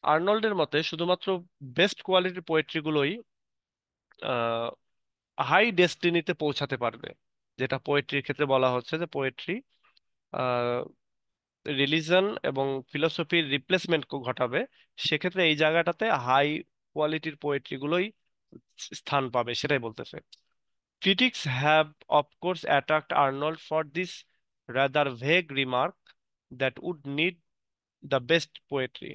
আর্নল্ডের মতে শুধুমাত্র বেস্ট কোয়ালিটির পোয়েট্রি গুলোই হাই ডেস্টিনিতে পৌঁছাতে পারবে। যেটা পোয়েট্রির ক্ষেত্রে বলা হচ্ছে যে পোয়েট্রি রিলিজন এবং ফিলোসফির রিপ্লেসমেন্ট ঘটাবে, সেক্ষেত্রে এই জায়গাটাতে হাই কোয়ালিটির পোয়েট্রি গুলোই স্থান পাবে, সেটাই বলতেছে। Critics have of course attacked Arnold for this rather vague remark that would need the best poetry.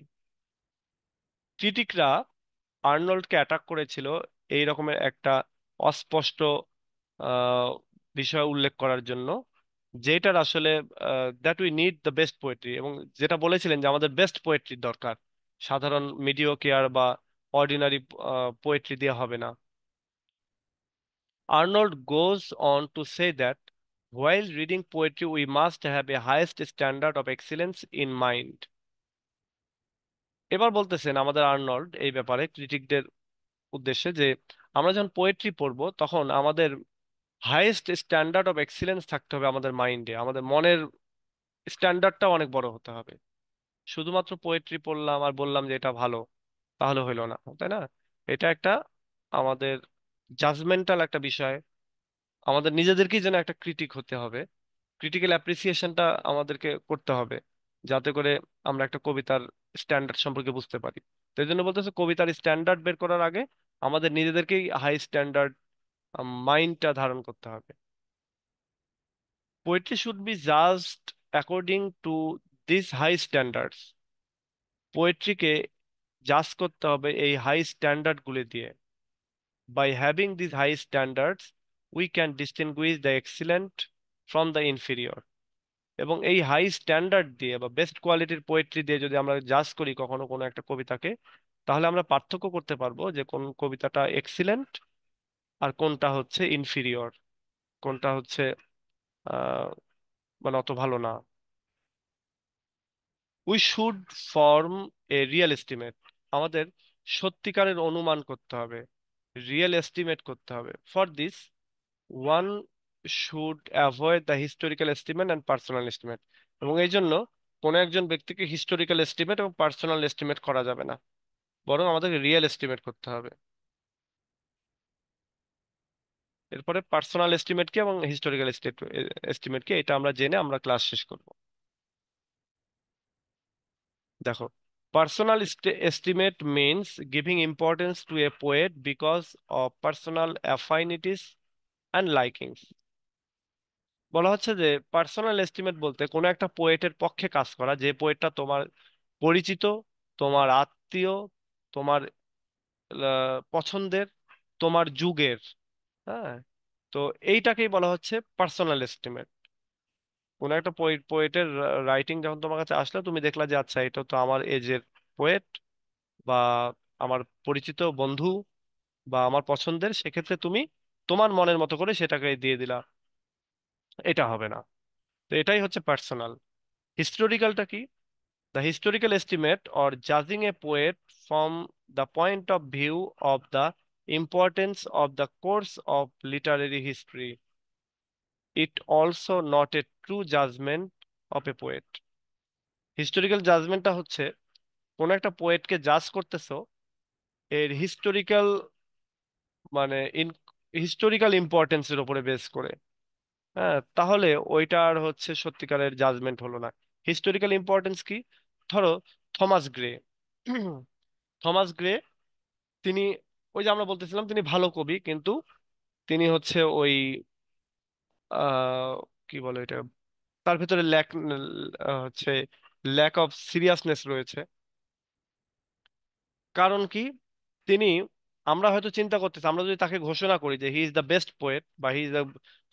ক্রিটিকরা আর্নল্ডকে অ্যাটাক করেছিল এই রকমের একটা অস্পষ্ট আহ, বিষয় উল্লেখ করার জন্য, যেটার আসলে that we need the best poetry, এবং যেটা বলেছিলেন যে আমাদের বেস্ট পোয়েট্রির দরকার, সাধারণ মিডিওকেয়ার বা অর্ডিনারি পোয়েট্রি দিয়ে হবে না। Arnold goes on to say that while reading poetry, we must have a highest standard of excellence in mind. এবার বলতেছেন আমাদের আর্নল্ড এই ব্যাপারে ক্রিটিকদের উদ্দেশ্যে যে আমরা যখন পোয়েট্রি পড়বো তখন আমাদের হাইয়েস্ট স্ট্যান্ডার্ড অফ এক্সিলেন্স থাকতে হবে আমাদের মাইন্ডে, আমাদের মনের স্ট্যান্ডার্ডটা অনেক বড় হতে হবে। শুধুমাত্র পোয়েট্রি পড়লাম আর বললাম যে এটা ভালো, তাহলে হইলো না, তাই না? এটা একটা আমাদের জাজমেন্টাল একটা বিষয়, আমাদের নিজেদেরকেই যেন একটা ক্রিটিক হতে হবে, ক্রিটিক্যাল অ্যাপ্রিসিয়েশনটা আমাদেরকে করতে হবে, যাতে করে আমরা একটা কবিতার স্ট্যান্ডার্ড সম্পর্কে বুঝতে পারি। তো এই জন্য বলতেছে কবিতার স্ট্যান্ডার্ড বের করার আগে আমাদের নিজেদেরকেই হাই স্ট্যান্ডার্ড মাইন্ডটা ধারণ করতে হবে। Poetry should be judged according to this high standards. পোয়েট্রিকে জাজ করতে হবে এই হাই স্ট্যান্ডার্ড গুলি দিয়ে। By having this high standards we can distinguish the excellent from the inferior. এবং এই হাই স্ট্যান্ডার্ড দিয়ে বা বেস্ট কোয়ালিটির পোয়েট্রি দিয়ে যদি আমরা জাজ করি কখনো কোনো একটা কবিতাকে, তাহলে আমরা পার্থক্য করতে পারবো যে কোন কবিতাটা এক্সিলেন্ট আর কোনটা হচ্ছে ইনফিরিয়র, কোনটা হচ্ছে আহ মানে অত ভালো না। We should form a real estimate. আমাদের সত্যিকারের অনুমান করতে হবে, রিয়েল এস্টিমেট করতে হবে। For this one should avoid the historical estimate and personal estimate. এবং এই জন্য কোনো একজন ব্যক্তিকে হিস্টোরিক্যাল এস্টিমেট এবং পার্সোনাল এস্টিমেট করা যাবে না, বরং আমাদেরকে রিয়েল এস্টিমেট করতে হবে। এরপরে পার্সোনাল এস্টিমেট কি এবং হিস্টোরিক্যাল এস্টিমেট কি, এটা আমরা জেনে আমরা ক্লাস শেষ করব। দেখো, personal estimate means giving importance to a poet because of personal affinities and likings. বলা হচ্ছে যে পার্সোনাল এস্টিমেট বলতে কোনো একটা পোয়েটের পক্ষে কাজ করা, যে পোয়েটটা তোমার পরিচিত, তোমার আত্মীয়, তোমার পছন্দের, তোমার যুগের। হ্যাঁ, তো এইটাকেই বলা হচ্ছে পার্সোনাল এস্টিমেট। কোন একটা পোয়েটের রাইটিং যখন তোমার কাছে আসলো, তুমি দেখলা যে আচ্ছা এটা তো আমার এজের পোয়েট বা আমার পরিচিত বন্ধু বা আমার পছন্দের, সেক্ষেত্রে তুমি তোমার মনের মতো করে সেটাকে দিয়ে দিলা, এটা হবে না। তো এটাই হচ্ছে পার্সোনাল। হিস্টোরিক্যালটা কি? দ্য হিস্টোরিক্যাল এস্টিমেট অর জাজিং a poet from the point of view of the importance of the course of literary history, it also not a true judgement of a poet. Historical জাজমেন্টটা হচ্ছে কোন একটা পোয়েটকে জাজ করতেছো এর হিস্টোরিক্যাল মানে historical ইম্পর্টেন্সের উপরে বেস করে। হ্যাঁ, তাহলে ওইটার হচ্ছে সত্যিকারের জাজমেন্ট হলো না। হিস্টোরিক্যাল ইম্পর্টেন্স কি? ধরো থমাস গ্রে। থমাস গ্রে, তিনি, ওই যে আমরা বলতেছিলাম তিনি ভালো কবি, কিন্তু তিনি হচ্ছে ওই আহ কি বলে এটা, তার ভিতরে হচ্ছে ল্যাক অফ সিরিয়াসনেস রয়েছে। কারণ কি? তিনি, আমরা হয়তো চিন্তা করতেছি আমরা যদি তাকে ঘোষণা করি যে he is the best poet বা he is the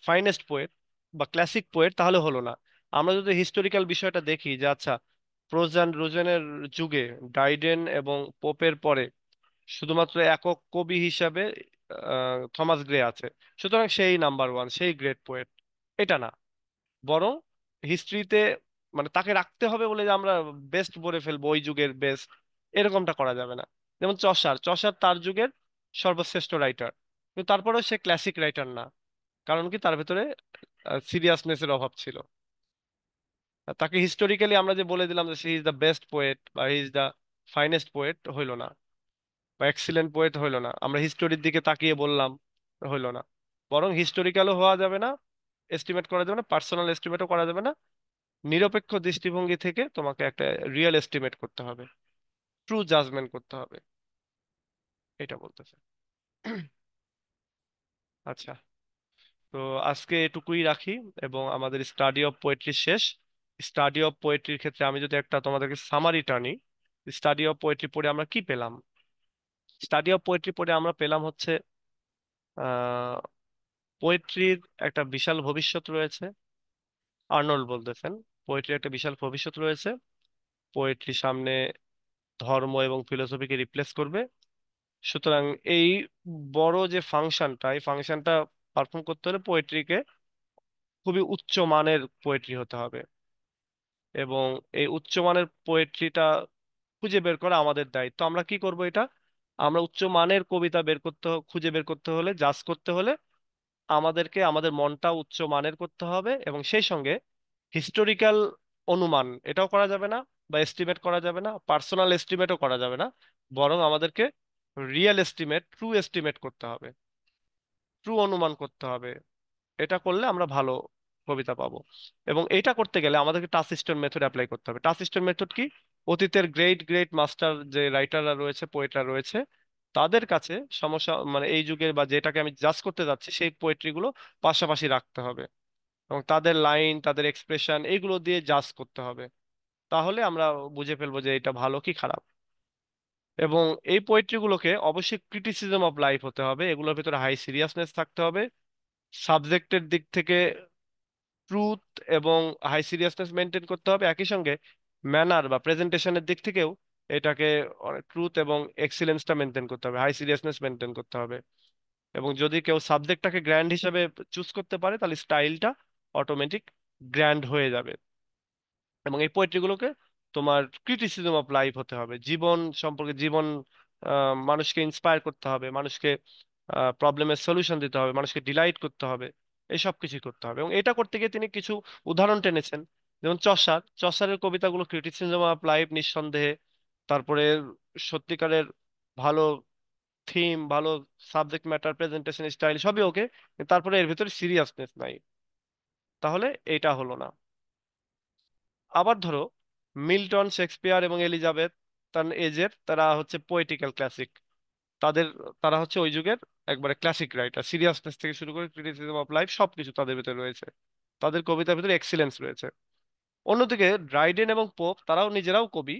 finest poet বা ক্লাসিক পোয়েট, তাহলে হলো না। আমরা যদি হিস্টোরিক্যাল বিষয়টা দেখি যে আচ্ছা প্রোজান রোজেনের যুগে, ডাইডেন এবং পোপের পরে শুধুমাত্র একক কবি হিসাবে থমাস গ্রে আছে, সুতরাং সেই নাম্বার ওয়ান, সেই গ্রেট পোয়েট, এটা না। বরং হিস্ট্রিতে মানে তাকে রাখতে হবে বলে যে আমরা বেস্ট বলে ফেলবো ওই যুগের বেস্ট, এরকমটা করা যাবে না। যেমন চসার, চসার তার যুগের সর্বশ্রেষ্ঠ রাইটার, কিন্তু তারপরেও সে ক্লাসিক রাইটার না। কারণ কি? তার ভেতরে সিরিয়াসনেসের অভাব ছিল। আর তাকে হিস্টোরিক্যালি আমরা যে বলে দিলাম যে he is the best poet বা he is the finest poet, হইলো না, বা এক্সিলেন্ট পোয়েট হইলো না, আমরা হিস্টোরির দিকে তাকিয়ে বললাম, হইলো না। বরং হিস্টোরিক্যালও হওয়া যাবে না, এস্টিমেট করা যাবে না, পার্সোনাল এস্টিমেটও করা যাবে না, নিরপেক্ষ দৃষ্টিভঙ্গি থেকে তোমাকে একটা রিয়েল এস্টিমেট করতে হবে, ট্রু জাজমেন্ট করতে হবে, এটা বলতেছে। আচ্ছা, তো আজকে এটুকুই রাখি, এবং আমাদের স্টাডি অফ পোয়েট্রি শেষ। স্টাডি অফ পোয়েট্রির ক্ষেত্রে আমি যদি একটা তোমাদেরকে সামারি টানি, স্টাডি অফ পোয়েট্রি পড়ে আমরা কি পেলাম? স্টাডি অফ পোয়েট্রি পড়ে আমরা পেলাম হচ্ছে আহ পোয়েট্রির একটা বিশাল ভবিষ্যৎ রয়েছে। আর্নল্ড বলতেছেন পোয়েট্রির একটা বিশাল ভবিষ্যৎ রয়েছে। পোয়েট্রি সামনে ধর্ম এবং ফিলোসফিকে রিপ্লেস করবে। সুতরাং এই বড় যে ফাংশনটা, এই ফাংশনটা পারফর্ম করতে হলে পোয়েট্রিকে খুবই উচ্চ মানের পোয়েট্রি হতে হবে। এবং এই উচ্চমানের পোয়েট্রিটা খুঁজে বের করা আমাদের দায়িত্ব। আমরা কি করব এটা? আমরা উচ্চমানের কবিতা খুঁজে বের করতে হলে, জাজ করতে হলে আমাদেরকে আমাদের মনটা উচ্চ মানের করতে হবে, এবং সেই সঙ্গে হিস্টোরিক্যাল অনুমান এটাও করা যাবে না, বা এস্টিমেট করা যাবে না, পার্সোনাল এস্টিমেটও করা যাবে না। বরং আমাদেরকে রিয়েল এস্টিমেট, ট্রু এস্টিমেট করতে হবে, ট্রু অনুমান করতে হবে। এটা করলে আমরা ভালো কবিতা পাবো। এবং এটা করতে গেলে আমাদেরকে টাচিস্টন মেথড অ্যাপ্লাই করতে হবে। টাচিস্টন মেথড কি? অতীতের গ্রেট গ্রেট মাস্টার যে রাইটাররা রয়েছে, পোয়েটরা রয়েছে, তাদের কাছে সমস্যা মানে এই যুগের বা যেটাকে আমি জাজ করতে যাচ্ছি সেই পোয়েট্রি গুলো পাশাপাশি রাখতে হবে, এবং তাদের লাইন, তাদের এক্সপ্রেশন এইগুলো দিয়ে জাজ করতে হবে। তাহলে আমরা বুঝে ফেলবো যে এটা ভালো কি খারাপ। এবং এই পোয়েট্রি গুলোকে অবশ্যই ক্রিটিসিজম অফ লাইফ হতে হবে, এগুলোর ভিতরে হাই সিরিয়াসনেস থাকতে হবে। সাবজেক্টের দিক থেকে ট্রুথ এবং হাই সিরিয়াসনেস মেনটেন করতে হবে, একই সঙ্গে ম্যানার বা প্রেজেন্টেশনের দিক থেকেও এটাকে ট্রুথ এবং এক্সিলেন্সটা মেনটেন করতে হবে, হাই সিরিয়াসনেস মেনটেন করতে হবে। এবং যদি কেউ সাবজেক্টটাকে গ্র্যান্ড হিসেবে চুজ করতে পারে, তাহলে স্টাইলটা অটোমেটিক গ্র্যান্ড হয়ে যাবে। এবং এই পোয়েট্রিগুলোকে তোমার ক্রিটিসিজম অফ লাইফ হতে হবে, জীবন সম্পর্কে, জীবন মানুষকে ইন্সপায়ার করতে হবে, মানুষকে প্রবলেমের সলিউশন দিতে হবে, মানুষকে ডিলাইট করতে হবে, এই সব কিছুই করতে হবে। এবং এটা করতে গিয়ে তিনি কিছু উদাহরণ টেনেছেন, যেমন চসারের কবিতাগুলো ক্রিটিসিজম অফ লাইফ নিঃসন্দেহে, তারপরে সত্যিকারের ভালো থিম, ভালো সাবজেক্ট ম্যাটার, প্রেজেন্টেশন স্টাইল সবই ওকে, তারপরে এর ভিতরে সিরিয়াসনেস নাই, তাহলে এটা হলো না। আবার ধরো মিল্টন, শেক্সপিয়ার এবং এলিজাবেথ তার এজের, তারা হচ্ছে পোয়েটিক্যাল ক্লাসিক। তাদের তারা হচ্ছে ওই যুগের একবারে ক্লাসিক রাইটার, সিরিয়াসনেস থেকে শুরু করে ক্রিটিসিজম অফ লাইফ সবকিছু তাদের ভিতরে রয়েছে, তাদের কবিতার ভিতরে এক্সিলেন্স রয়েছে। অন্যদিকে ড্রাইডেন এবং পোপ তারাও নিজেরাও কবি,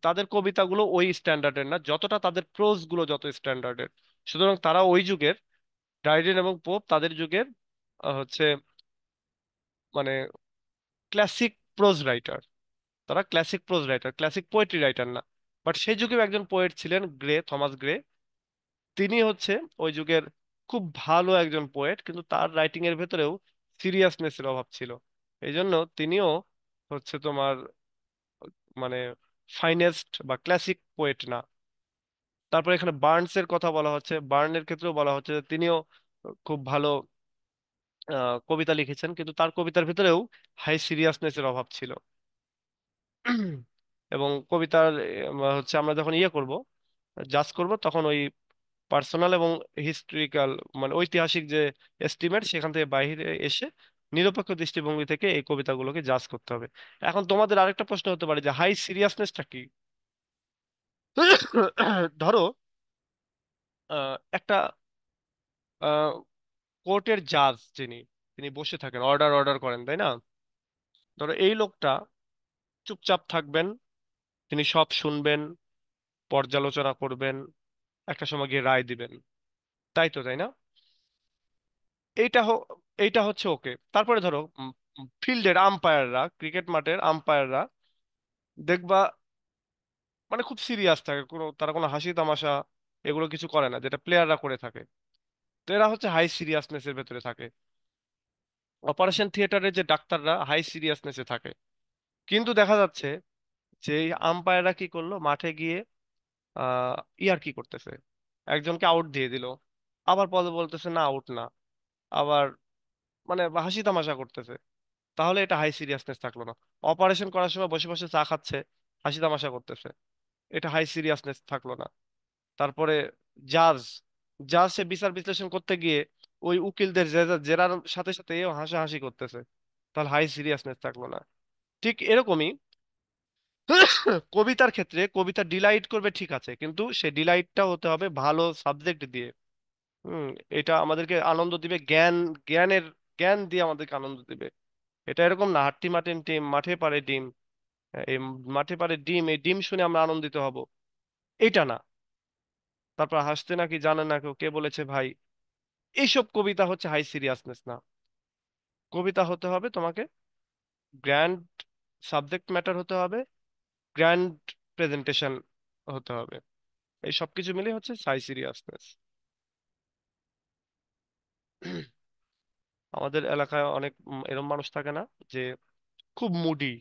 তাদের কবিতাগুলো ওই স্ট্যান্ডার্ডের না যতটা তাদের প্রোজ গুলো যত স্ট্যান্ডার্ডের। সুতরাং তারা ওই যুগের, ড্রাইডেন এবং পোপ তাদের যুগের হচ্ছে মানে ক্লাসিক প্রোজ রাইটার, তারা classic pros writer, classic poetry writer না। বাট সেই যুগেও একজন পোয়েট ছিলেন গ্রে, থমাস গ্রে। তিনি হচ্ছে ওই যুগের খুব ভালো একজন পোয়েট, কিন্তু তার রাইটিং এর ভেতরেও সিরিয়াসনেসের অভাব ছিল। এই জন্য তিনিও হচ্ছে তোমার মানে ফাইনেস্ট বা ক্লাসিক পোয়েট না। তারপর এখানে বার্নস এর কথা বলা হচ্ছে, বার্নের ক্ষেত্রেও বলা হচ্ছে যে তিনিও খুব ভালো কবিতা লিখেছেন, কিন্তু তার কবিতার ভিতরেও হাই সিরিয়াসনেসের অভাব ছিল। এবং কবিতার হচ্ছে আমরা যখন ইয়ে করব, জাজ করব, তখন ওই পার্সোনাল এবং হিস্ট্রিক্যাল মানে ঐতিহাসিক যে এস্টিমেট সেখান থেকে বাইরে এসে নিরপেক্ষ দৃষ্টিভঙ্গি থেকে এই কবিতাগুলোকে জাজ করতে হবে। এখন তোমাদের আরেকটা প্রশ্ন হতে পারে যে হাই সিরিয়াসনেসটা কি? ধরো একটা কোর্টের জাজ যিনি, তিনি বসে থাকেন, অর্ডার অর্ডার করেন, তাই না? ধরো এই লোকটা চুপচাপ থাকবেন, তিনি সব শুনবেন, পর্যালোচনা করবেন, একটা সময় গিয়ে রায় দিবেন, তাই তো, তাই না? এইটা এইটা হচ্ছে ওকে। তারপরে ধরো ফিল্ডের আম্পায়াররা, ক্রিকেট মাঠের আম্পায়াররা দেখবা মানে খুব সিরিয়াস থাকে, তারা কোনো হাসি তামাশা এগুলো কিছু করে না, যেটা প্লেয়াররা করে থাকে। তো এরা হচ্ছে হাই সিরিয়াসনেসের ভেতরে থাকে। অপারেশন থিয়েটারের যে ডাক্তাররা হাই সিরিয়াসনেসে থাকে। কিন্তু দেখা যাচ্ছে যে এই আম্পায়াররা কি করলো, মাঠে গিয়ে ইয়ার কি করতেছে, একজনকে আউট দিয়ে দিল, আবার পরে বলতেছে না আউট না, আবার মানে হাসি তামাশা করতেছে। তাহলে এটা হাই সিরিয়াসনেস থাকলো না। অপারেশন করার সময় বসে বসে চা খাচ্ছে, হাসি তামাশা করতেছে, এটা হাই সিরিয়াসনেস থাকলো না। তারপরে জাজ, সে বিচার বিশ্লেষণ করতে গিয়ে ওই উকিলদের জেরার সাথে সাথে এও হাসাহাসি করতেছে, তাহলে হাই সিরিয়াসনেস থাকলো না। ঠিক এরকমই কবিতার ক্ষেত্রে কবিতা ডিলাইট করবে ঠিক আছে, কিন্তু সে ডিলাইটটা হতে হবে ভালো সাবজেক্ট দিয়ে। হুম। এটা আমাদেরকে আনন্দ দিবে, জ্ঞানের জ্ঞান দিয়ে আমাদেরকে আনন্দ দিবে। এটা এরকম না হাট্টি মাটেন টিম মাঠে পারে ডিম, এই মাঠে পারে ডিম, এই ডিম শুনে আমরা আনন্দিত হব, এটা না। তারপর হাসতে নাকি জানে না কেউ, কে বলেছে ভাই? এইসব কবিতা হচ্ছে হাই সিরিয়াসনেস না। কবিতা হতে হবে তোমাকে গ্র্যান্ড সাবজেক্ট ম্যাটার হতে হবে, গ্র্যান্ড প্রেজেন্টেশন হতে হবে। এই সব কিছু মিলে হচ্ছে হাই সিরিয়াসনেস। আমাদের এলাকায় অনেক এরকম মানুষ থাকে না, যে খুব মুডি,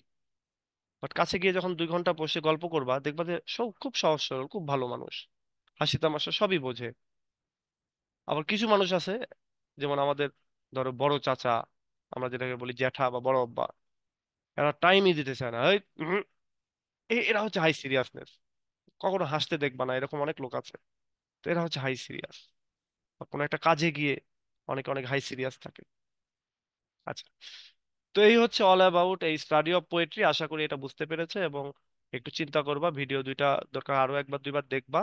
বাট কাছে গিয়ে যখন 2 ঘন্টা বসে গল্প করবা দেখবা যে সব খুব সহজ সরল, খুব ভালো মানুষ, হাসি তামাশা সবই বোঝে। আবার কিছু মানুষ আছে, যেমন আমাদের ধরো বড় চাচা, আমরা যেটাকে বলি জ্যাঠা বা বড় আব্বা, এরা টাইমই দিতে চায় না। এরা হচ্ছে হাই সিরিয়াসনেস। কখনো হাসতে দেখবা না, এরকম অনেক লোক আছে। তো এরা হচ্ছে হাই সিরিয়াস। কোনো একটা কাজে গিয়ে অনেকে অনেক হাই সিরিয়াস থাকে। আচ্ছা, তো এই হচ্ছে অল অ্যাবাউট এই স্টাডি অফ পোয়েট্রি। আশা করি এটা বুঝতে পেরেছে, এবং একটু চিন্তা করবা, ভিডিও দুইটা দরকার আরো একবার দুইবার দেখবা।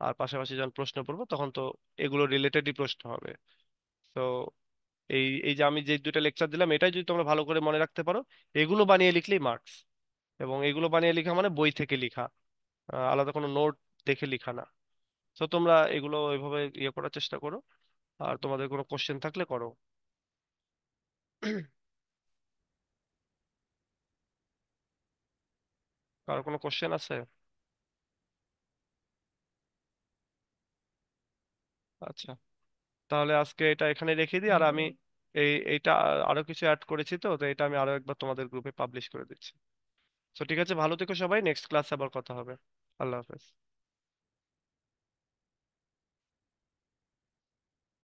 আর পাশাপাশি যখন প্রশ্ন পড়বো তখন তো এগুলো রিলেটেডই প্রশ্ন হবে। তো এই এই যে আমি যে 2টা লেকচার দিলাম, এটাই যদি তোমরা ভালো করে মনে রাখতে পারো, এগুলো বানিয়ে লিখলেই মার্কস। এবং এগুলো বানিয়ে লেখা মানে বই থেকে লেখা, আলাদা কোনো নোট দেখে লেখা না। তো তোমরা এগুলো ওইভাবে ইয়ে করার চেষ্টা করো। আর তোমাদের কোনো কোশ্চেন থাকলে করো। কারো কোনো কোশ্চেন আছে? আচ্ছা, তাহলে আজকে এটা এখানে রেখে দিই। আর আমি এইটা আরো কিছু অ্যাড করেছি, তো তো এটা আমি আরো একবার তোমাদের গ্রুপে পাবলিশ করে দিচ্ছি। তো ঠিক আছে, ভালো থেকো সবাই, নেক্সট ক্লাসে আবার কথা হবে। আল্লাহ হাফেজ।